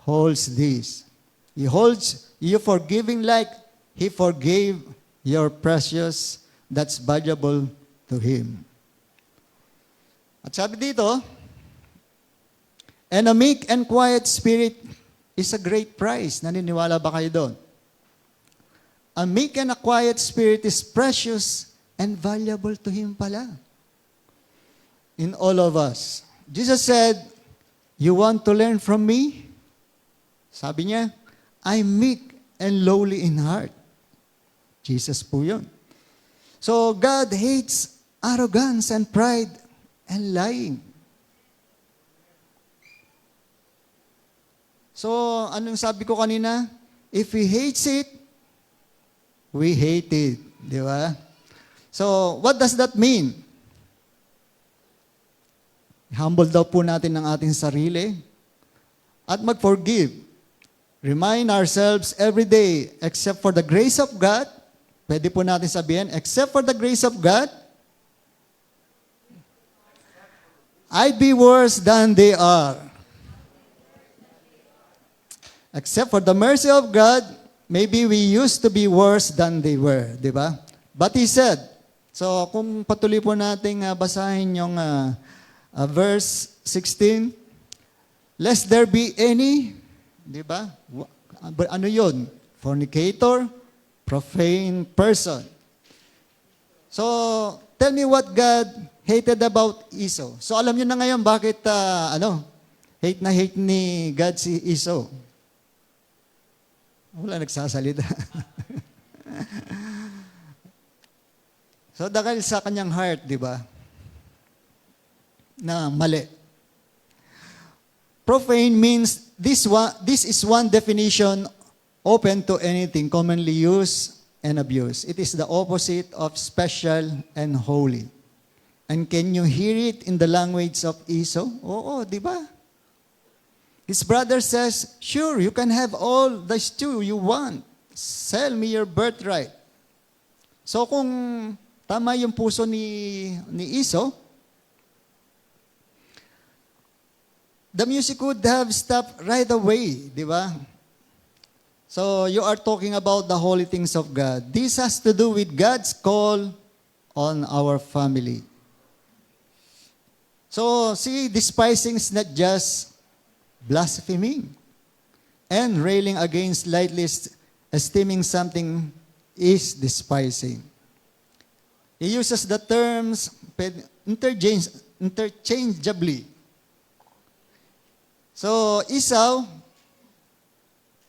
S1: holds this. He holds you forgiving like He forgave your precious that's valuable to Him. At sabi dito, and a meek and quiet spirit is a great prize. Naniniwala ba kayo doon? A meek and a quiet spirit is precious and valuable to Him pala. In all of us. Jesus said, you want to learn from me? Sabi niya, I'm meek and lowly in heart. Jesus po yun. So God hates arrogance and pride and lying. So anong sabi ko kanina? If He hates it, we hate it. Di ba? So what does that mean? Humble daw po natin ang ating sarili at mag-forgive. Remind ourselves every day, except for the grace of God, pwede po natin sabihin, except for the grace of God, I'd be worse than they are. Except for the mercy of God, maybe we used to be worse than they were. Di ba? But He said, so kung patuloy po nating basahin yung verse 16, lest there be any, di ba? Ano yun? Fornicator, profane person. So, tell me what God hated about Esau. So, alam niyo na ngayon bakit, hate na hate ni God si Esau. Wala nagsasalita. So, dahil sa kanyang heart, di ba? Na mali. Profane means this is one definition open to anything commonly used and abused. It is the opposite of special and holy. And can you hear it in the language of Esau? Oo, di ba? His brother says, sure, you can have all the stew you want. Sell me your birthright. So kung tama yung puso ni Esau, the music would have stopped right away, di ba? So, you are talking about the holy things of God. This has to do with God's call on our family. So, see, despising is not just blaspheming and railing against lightly esteeming something is despising. He uses the terms interchangeably. So, Esau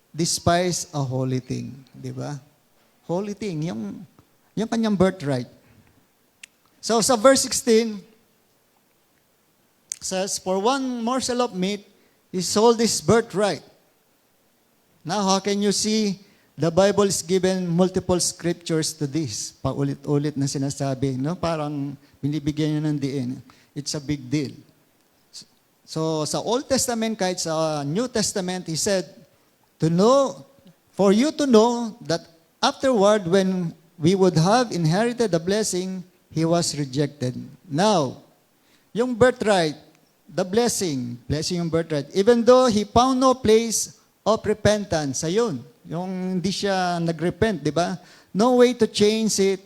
S1: despised a holy thing. Di ba? Holy thing, yung kanyang birthright. So, sa verse 16, says, for one morsel of meat, he sold his birthright. Now, how can you see the Bible is given multiple scriptures to this? Paulit-ulit na sinasabi. No? Parang binibigyan nyo ng diin. It's a big deal. So, sa Old Testament, kahit sa New Testament, He said, for you to know that afterward, when we would have inherited the blessing, He was rejected. Now, yung birthright, the blessing yung birthright, even though He found no place of repentance, ayun, yung hindi siya nagrepent, di ba? No way to change it,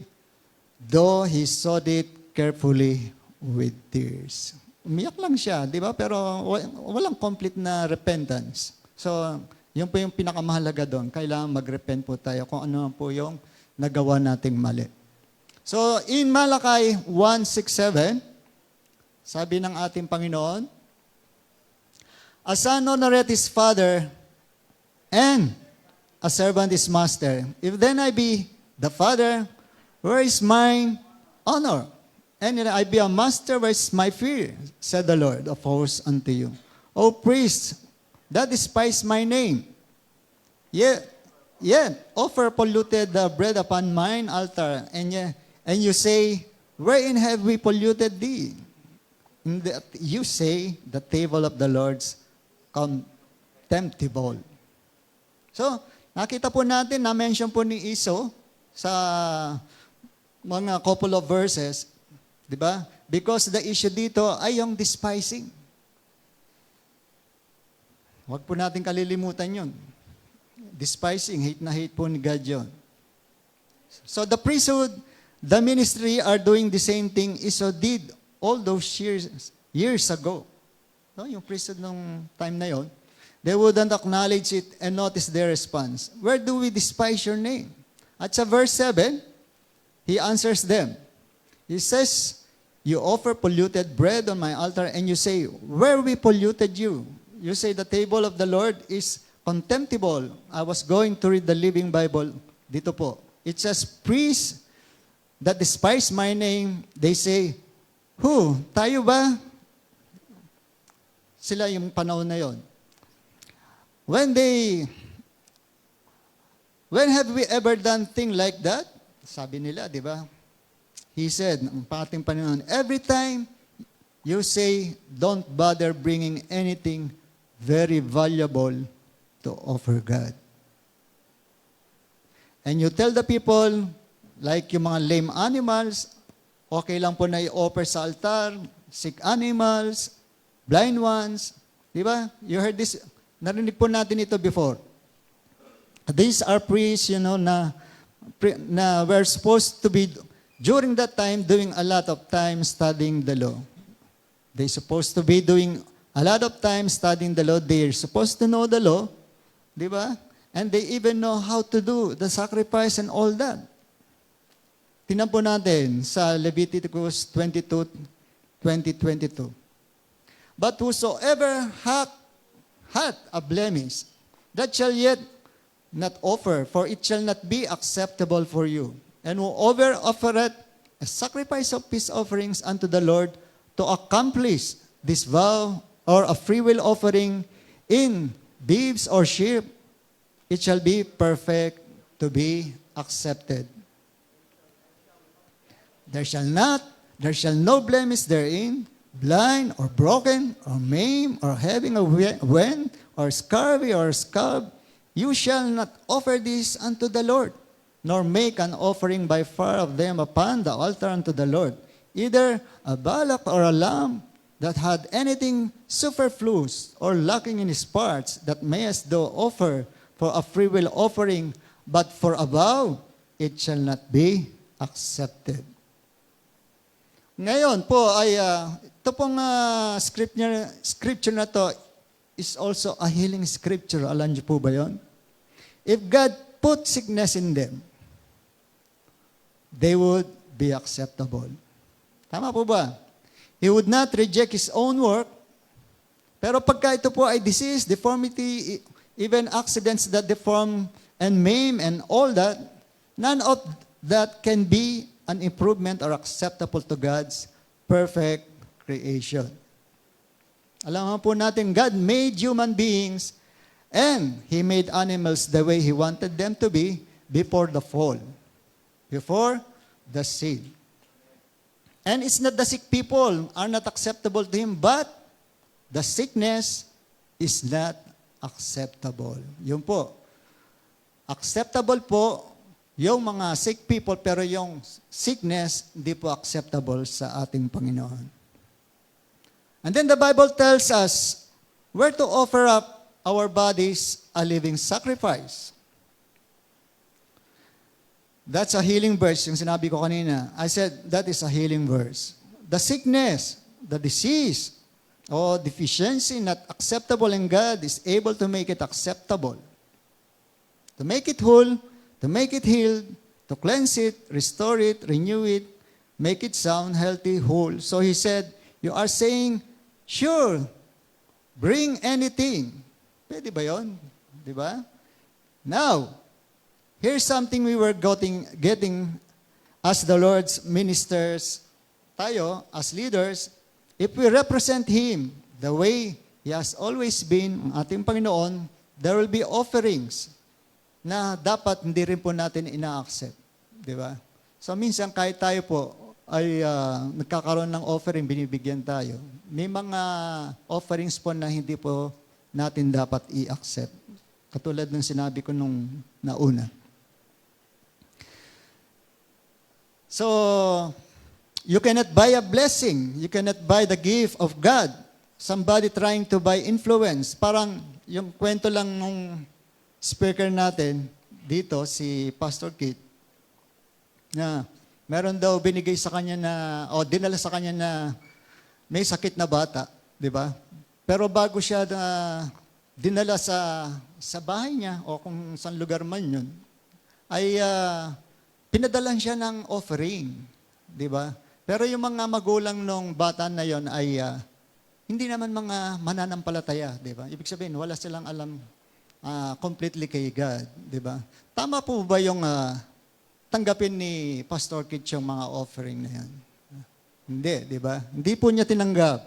S1: though He sought it carefully with tears. Umiyak lang siya, di ba? Pero walang complete na repentance. So, yun po yung pinakamahalaga doon. Kailangan mag-repent po tayo kung ano po yung nagawa nating mali. So, in Malakay 1:6-7, sabi ng ating Panginoon, a son honoreth his father, and a servant his master. If then I be the father, where is mine honor? And I be a master, where is my fear? Said the Lord of hosts unto you. O priests, that despise my name, yet offer polluted bread upon mine altar, and you say, wherein have we polluted thee? You say, the table of the Lord's contemptible. So, nakita po natin, na-mention po ni Esau sa mga couple of verses, di ba? Because the issue dito ay yung despising. Huwag po natin kalilimutan yun. Despising, hate na hate po ni God yun. So the priesthood, the ministry are doing the same thing Esau did all those years ago. No, yung priesthood nung time na yon, they wouldn't acknowledge it and notice their response. Where do we despise your name? At sa verse 7, he answers them. He says, you offer polluted bread on my altar and you say, where we polluted you? You say the table of the Lord is contemptible. I was going to read the Living Bible. Dito po. It says, priests that despise my name, they say, who? Tayo ba? Sila yung panahon na yon. When have we ever done thing like that? Sabi nila, di ba? He said, ang pating Panginoon, every time you say, don't bother bringing anything very valuable to offer God. And you tell the people, like yung mga lame animals, okay lang po na i-offer sa altar, sick animals, blind ones. Di ba? You heard this, narinig po natin ito before. These are priests, na we're supposed to be, during that time, doing a lot of time studying the law. They're supposed to be doing a lot of time studying the law. They're supposed to know the law. Di ba? And they even know how to do the sacrifice and all that. Tingnan po natin sa Leviticus 22:20-22. But whosoever hath a blemish, that shall yet not offer, for it shall not be acceptable for you. And whoever offereth a sacrifice of peace offerings unto the Lord to accomplish this vow, or a freewill offering in beeves or sheep, it shall be perfect to be accepted. There shall no blemish therein, blind or broken or maimed or having a wen or scurvy or scab. You shall not offer this unto the Lord, nor make an offering by far of them upon the altar unto the Lord, either a bullock or a lamb that had anything superfluous or lacking in his parts, that mayest thou offer for a freewill offering, but for a vow it shall not be accepted. Ngayon po ay ito pong scripture na to is also a healing scripture. Alam niyo po ba yon? If God put sickness in them, they would be acceptable. Tama po ba? He would not reject His own work. Pero pagka ito po ay disease, deformity, even accidents that deform and maim and all that, none of that can be an improvement or acceptable to God's perfect creation. Alam po natin, God made human beings and He made animals the way He wanted them to be before the fall, before the sin. And it's not the sick people are not acceptable to Him, but the sickness is not acceptable. Yun po. Acceptable po yung mga sick people, pero yung sickness, hindi po acceptable sa ating Panginoon. And then the Bible tells us where to offer up our bodies a living sacrifice. That's a healing verse, yung sinabi ko kanina. I said, that is a healing verse. The sickness, the disease, or deficiency not acceptable in God is able to make it acceptable. To make it whole, to make it healed, to cleanse it, restore it, renew it, make it sound, healthy, whole. So He said, you are saying, sure, bring anything. Pwede ba yun? Di ba? Now, here's something we were getting as the Lord's ministers, tayo, as leaders. If we represent Him the way He has always been, ang ating Panginoon, there will be offerings na dapat hindi rin po natin ina-accept. Di ba? So minsan kahit tayo po ay nagkakaroon ng offering, binibigyan tayo. May mga offerings po na hindi po natin dapat i-accept. Katulad ng sinabi ko nung nauna. So, you cannot buy a blessing. You cannot buy the gift of God. Somebody trying to buy influence. Parang yung kwento lang nung speaker natin dito, si Pastor Kit. na meron daw binigay sa kanya na, o dinala sa kanya na may sakit na bata, di ba? Pero bago siya na dinala sa bahay niya o kung saan lugar man yun, ay pinadalan siya ng offering, di ba? Pero yung mga magulang nung bata na yon ay hindi naman mga mananampalataya, di ba? Ibig sabihin, wala silang alam completely kay God, di ba? Tama po ba yung tanggapin ni Pastor Kit yung mga offering na yan? Hindi, di ba? Hindi po niya tinanggap.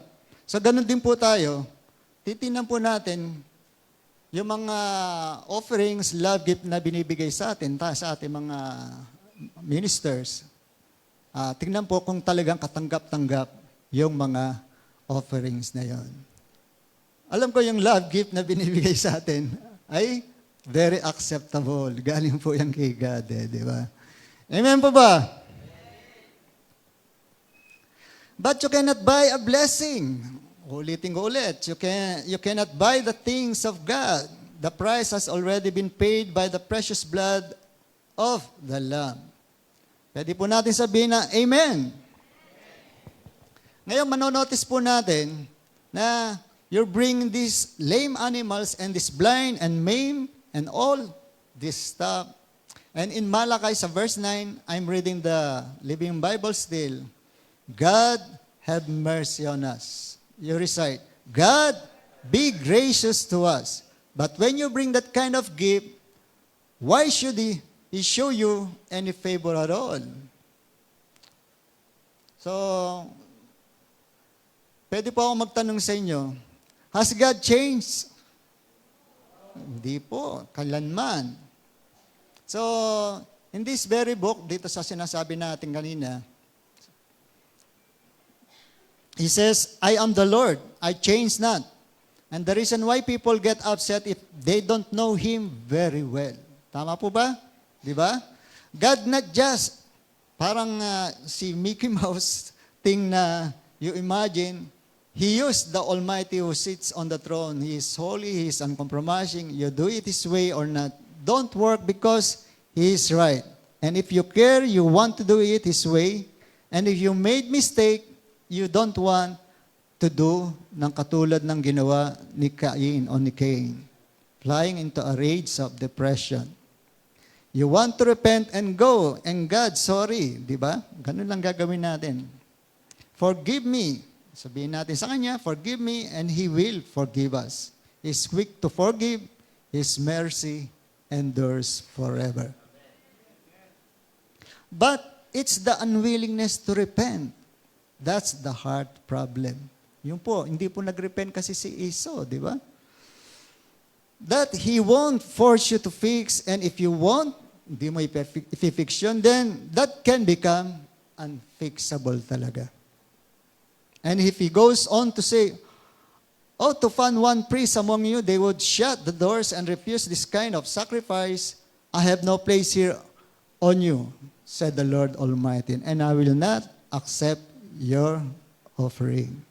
S1: So, ganun din po tayo. Titingnan po natin yung mga offerings, love gift na binibigay sa atin, sa ating mga ministers. Tingnan po kung talagang katanggap-tanggap yung mga offerings na yon. Alam ko yung love gift na binibigay sa atin ay very acceptable. Galing po yan kay God, di ba? Amen po ba? But you cannot buy a blessing. Ulitin ko ulit. You cannot buy the things of God. The price has already been paid by the precious blood of the Lamb. Pwede po natin sabihin na, Amen. Ngayon, manonotice po natin na you're bringing these lame animals and this blind and maimed and all this stuff. And in Malachi, sa verse 9, I'm reading the Living Bible still. God, have mercy on us. You recite, God, be gracious to us. But when you bring that kind of gift, why should He show you any favor at all? So, pwede po ako magtanong sa inyo, has God changed? Hindi po, kailanman. So, in this very book, dito sa sinasabi natin kanina, He says, I am the Lord, I change not. And the reason why people get upset if they don't know Him very well. Tama po ba? Di ba? God not just, parang si Mickey Mouse thing na you imagine, He used the Almighty who sits on the throne. He is holy, He is uncompromising. You do it His way or not. Don't work because He is right. And if you care, you want to do it His way. And if you made mistake, you don't want to do ng katulad ng ginawa ni Cain o ni Cain. Flying into a rage of depression. You want to repent and go. And God, sorry. Di ba? Ganun lang gagawin natin. Forgive me. Sabihin natin sa Kanya, forgive me and He will forgive us. He's quick to forgive. His mercy endures forever. But it's the unwillingness to repent. That's the heart problem. Yun po, hindi po nag-repent kasi si Esau, di ba? That He won't force you to fix, and if you won't, hindi mo i-fix yun, then that can become unfixable talaga. And if He goes on to say, to find one priest among you, they would shut the doors and refuse this kind of sacrifice. I have no place here on you, said the Lord Almighty, and I will not accept your offering.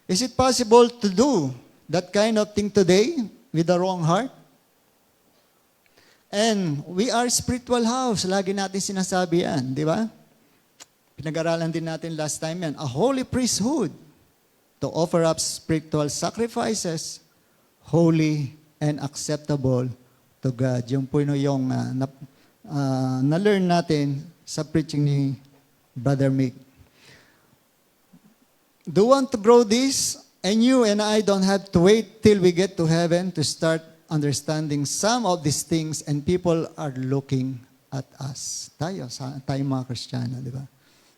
S1: Is it possible to do that kind of thing today with the wrong heart? And we are spiritual house. Lagi natin sinasabi yan, di ba? Pinag-aralan din natin last time yan. A holy priesthood to offer up spiritual sacrifices, holy and acceptable to God. Yung po yung na-learn natin sa preaching ni Brother Mick. Do you want to grow this? And you and I don't have to wait till we get to heaven to start understanding some of these things, and people are looking at us. Tayo mga Kristiyano, di ba?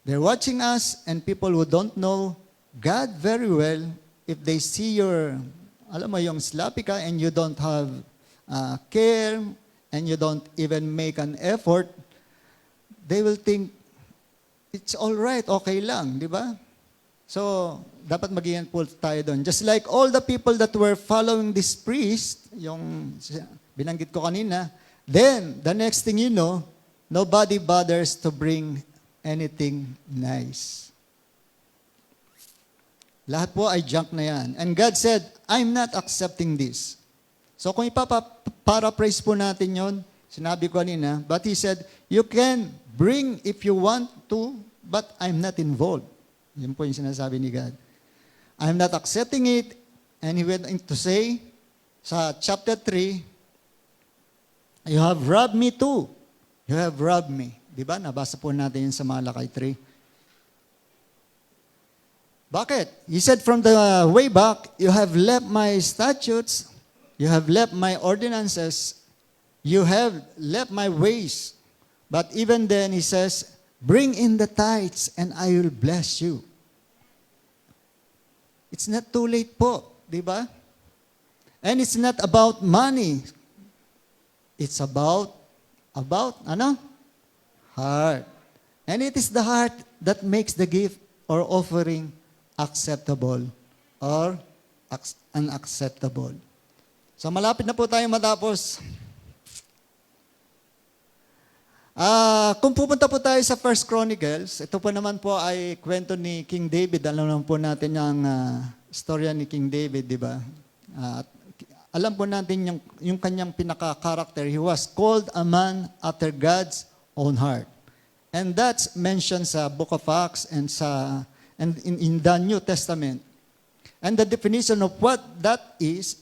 S1: They're watching us, and people who don't know God very well, if they see your, alam mo, yung sloppy ka and you don't have care, and you don't even make an effort, they will think, it's all right, okay lang, di ba? So, dapat maging po tayo doon. Just like all the people that were following this priest, yung binanggit ko kanina, then, the next thing you know, nobody bothers to bring anything nice. Lahat po ay junk na yan. And God said, I'm not accepting this. So, kung ipaparaphrase po natin yon, Sinabi ko kanina, but he said, you can bring if you want to, but I'm not involved. Yun po yung sinasabi ni God. I'm not accepting it. And he went on to say, sa chapter 3, you have robbed me too. You have robbed me. Diba? Nabasa po natin yun sa Malakay 3. Bakit? He said from the way back, you have left my statutes, you have left my ordinances, you have left my ways. But even then, he says, bring in the tithes and I will bless you. It's not too late po, di ba? And it's not about money. It's about ano? Heart. And it is the heart that makes the gift or offering acceptable or unacceptable. So malapit na po tayo matapos. Kung pupunta po tayo sa First Chronicles, ito po naman po ay kwento ni King David. Alam naman po natin yung storya ni King David, di ba? Alam po natin yung kanyang pinaka-character. He was called a man after God's own heart. And that's mentioned sa Book of Acts and in the New Testament. And the definition of what that is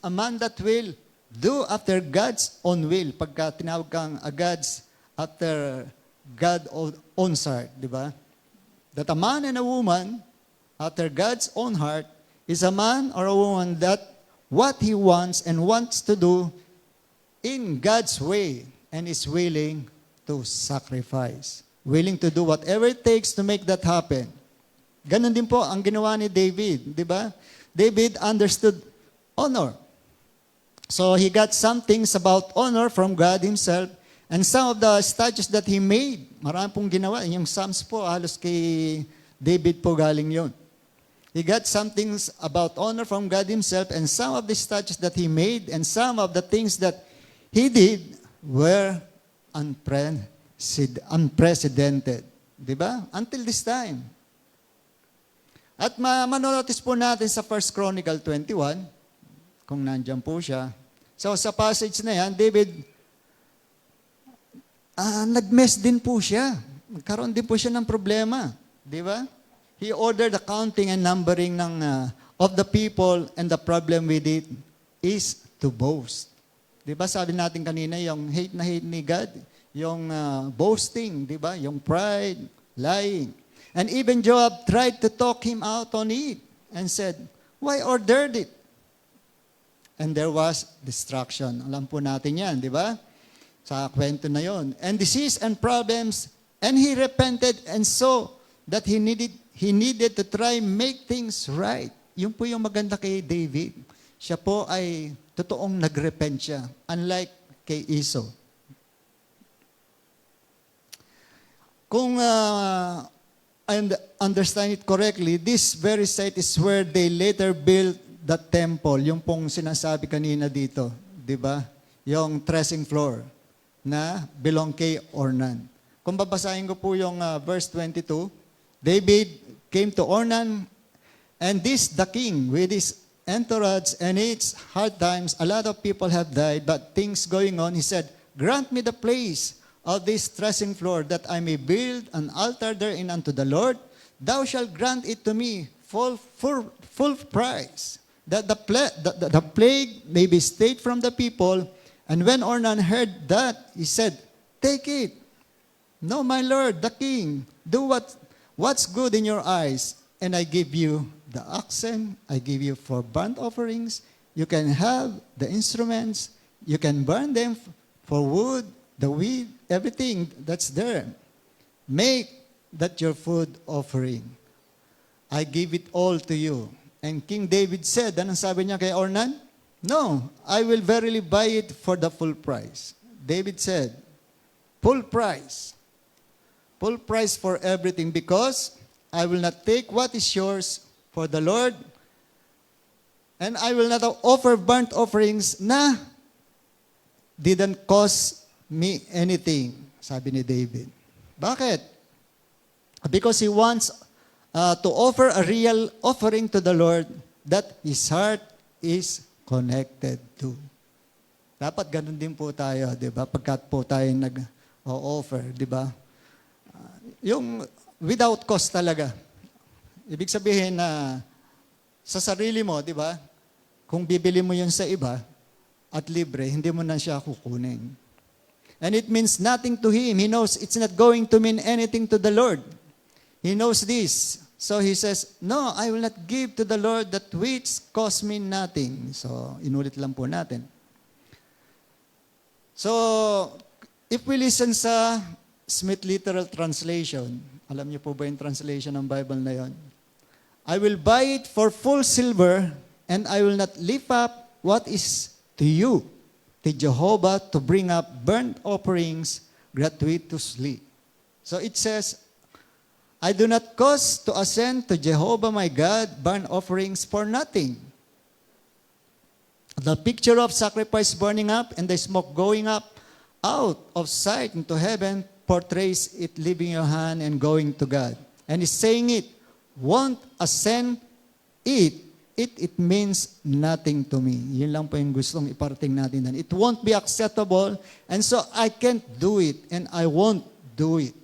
S1: a man that will do after God's own will. Pagka tinawag kang God's after God's own heart, di ba? That a man and a woman after God's own heart is a man or a woman that what he wants and wants to do in God's way and is willing to sacrifice. Willing to do whatever it takes to make that happen. Ganon din po ang ginawa ni David, di ba? David understood honor. So he got some things about honor from God himself. And some of the statues that he made, marami pong ginawa. Yung Psalms po, halos kay David po galing yon. He got some things about honor from God himself, and some of the statues that he made, and some of the things that he did were unprecedented. Diba? Until this time. At manonotice po natin sa 1 Chronicle 21, kung nandyan po siya. So sa passage na yan, David, nag-mess din po siya. Nagkaroon din po siya ng problema. Di ba? He ordered the counting and numbering of the people, and the problem with it is to boast. Di ba? Sabi natin kanina, yung hate na hate ni God, yung boasting, di ba? Yung pride, lying. And even Joab tried to talk him out on it and said, why ordered it? And there was destruction. Alam po natin yan, di ba? Sa kwento na yon. And disease and problems, and he repented and saw that he needed to try make things right. Yun po yung maganda kay David. Siya po ay totoong nagrepent siya, unlike kay Esau. Kung I understand it correctly, this very site is where they later built the temple. Yung pong sinasabi kanina dito, di ba? Yung threshing floor na belong kay Ornan. Kung babasahin ko po yung verse 22, David came to Ornan, and this the king with his entourage, and its hard times, a lot of people have died, but things going on, he said, grant me the place of this threshing floor, that I may build an altar therein unto the Lord. Thou shalt grant it to me full price, that the plague may be stayed from the people. And when Ornan heard that, he said, take it. No, my lord, the king, do what's good in your eyes, and I give you the oxen, I give you for burnt offerings. You can have the instruments, you can burn them for wood, the wheat, everything that's there. Make that your food offering. I give it all to you. And King David said, anong sabi niya kay Ornan? No, I will verily buy it for the full price. David said, full price. Full price for everything, because I will not take what is yours for the Lord, and I will not offer burnt offerings na didn't cost me anything, sabi ni David. Bakit? Because he wants to offer a real offering to the Lord that his heart is connected to. Dapat ganun din po tayo, di ba? Pagkat po tayo nag-offer, di ba? Yung without cost talaga. Ibig sabihin na sa sarili mo, di ba? Kung bibili mo yun sa iba at libre, hindi mo na siya kukunin. And it means nothing to him. He knows it's not going to mean anything to the Lord. He knows this. So he says, no, I will not give to the Lord that which cost me nothing. So, inulit lang po natin. So, if we listen sa Smith Literal Translation, alam niyo po ba yung translation ng Bible na yon? I will buy it for full silver, and I will not lift up what is to you, to Jehovah, to bring up burnt offerings gratuitously. So it says, I do not cause to ascend to Jehovah my God burnt offerings for nothing. The picture of sacrifice burning up and the smoke going up out of sight into heaven portrays it leaving your hand and going to God. And he's saying it, won't ascend it means nothing to me. Yun lang po yung gustong iparating natin. It won't be acceptable, and so I can't do it, and I won't do it.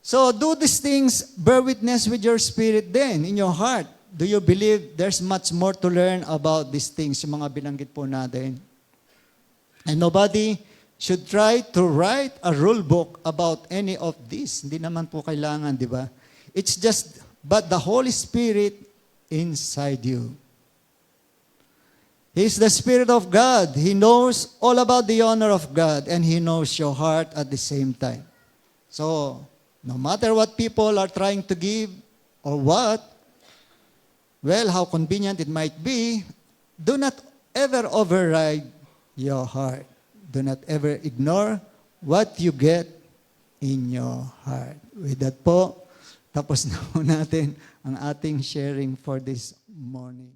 S1: So do these things, bear witness with your spirit then, in your heart. Do you believe there's much more to learn about these things, yung mga binanggit po natin? And nobody should try to write a rule book about any of this. Hindi naman po kailangan, di ba? It's just, but the Holy Spirit inside you. He's the Spirit of God. He knows all about the honor of God, and He knows your heart at the same time. So, no matter what people are trying to give or what, well, how convenient it might be, do not ever override your heart. Do not ever ignore what you get in your heart. With that po, tapos na po natin ang ating sharing for this morning.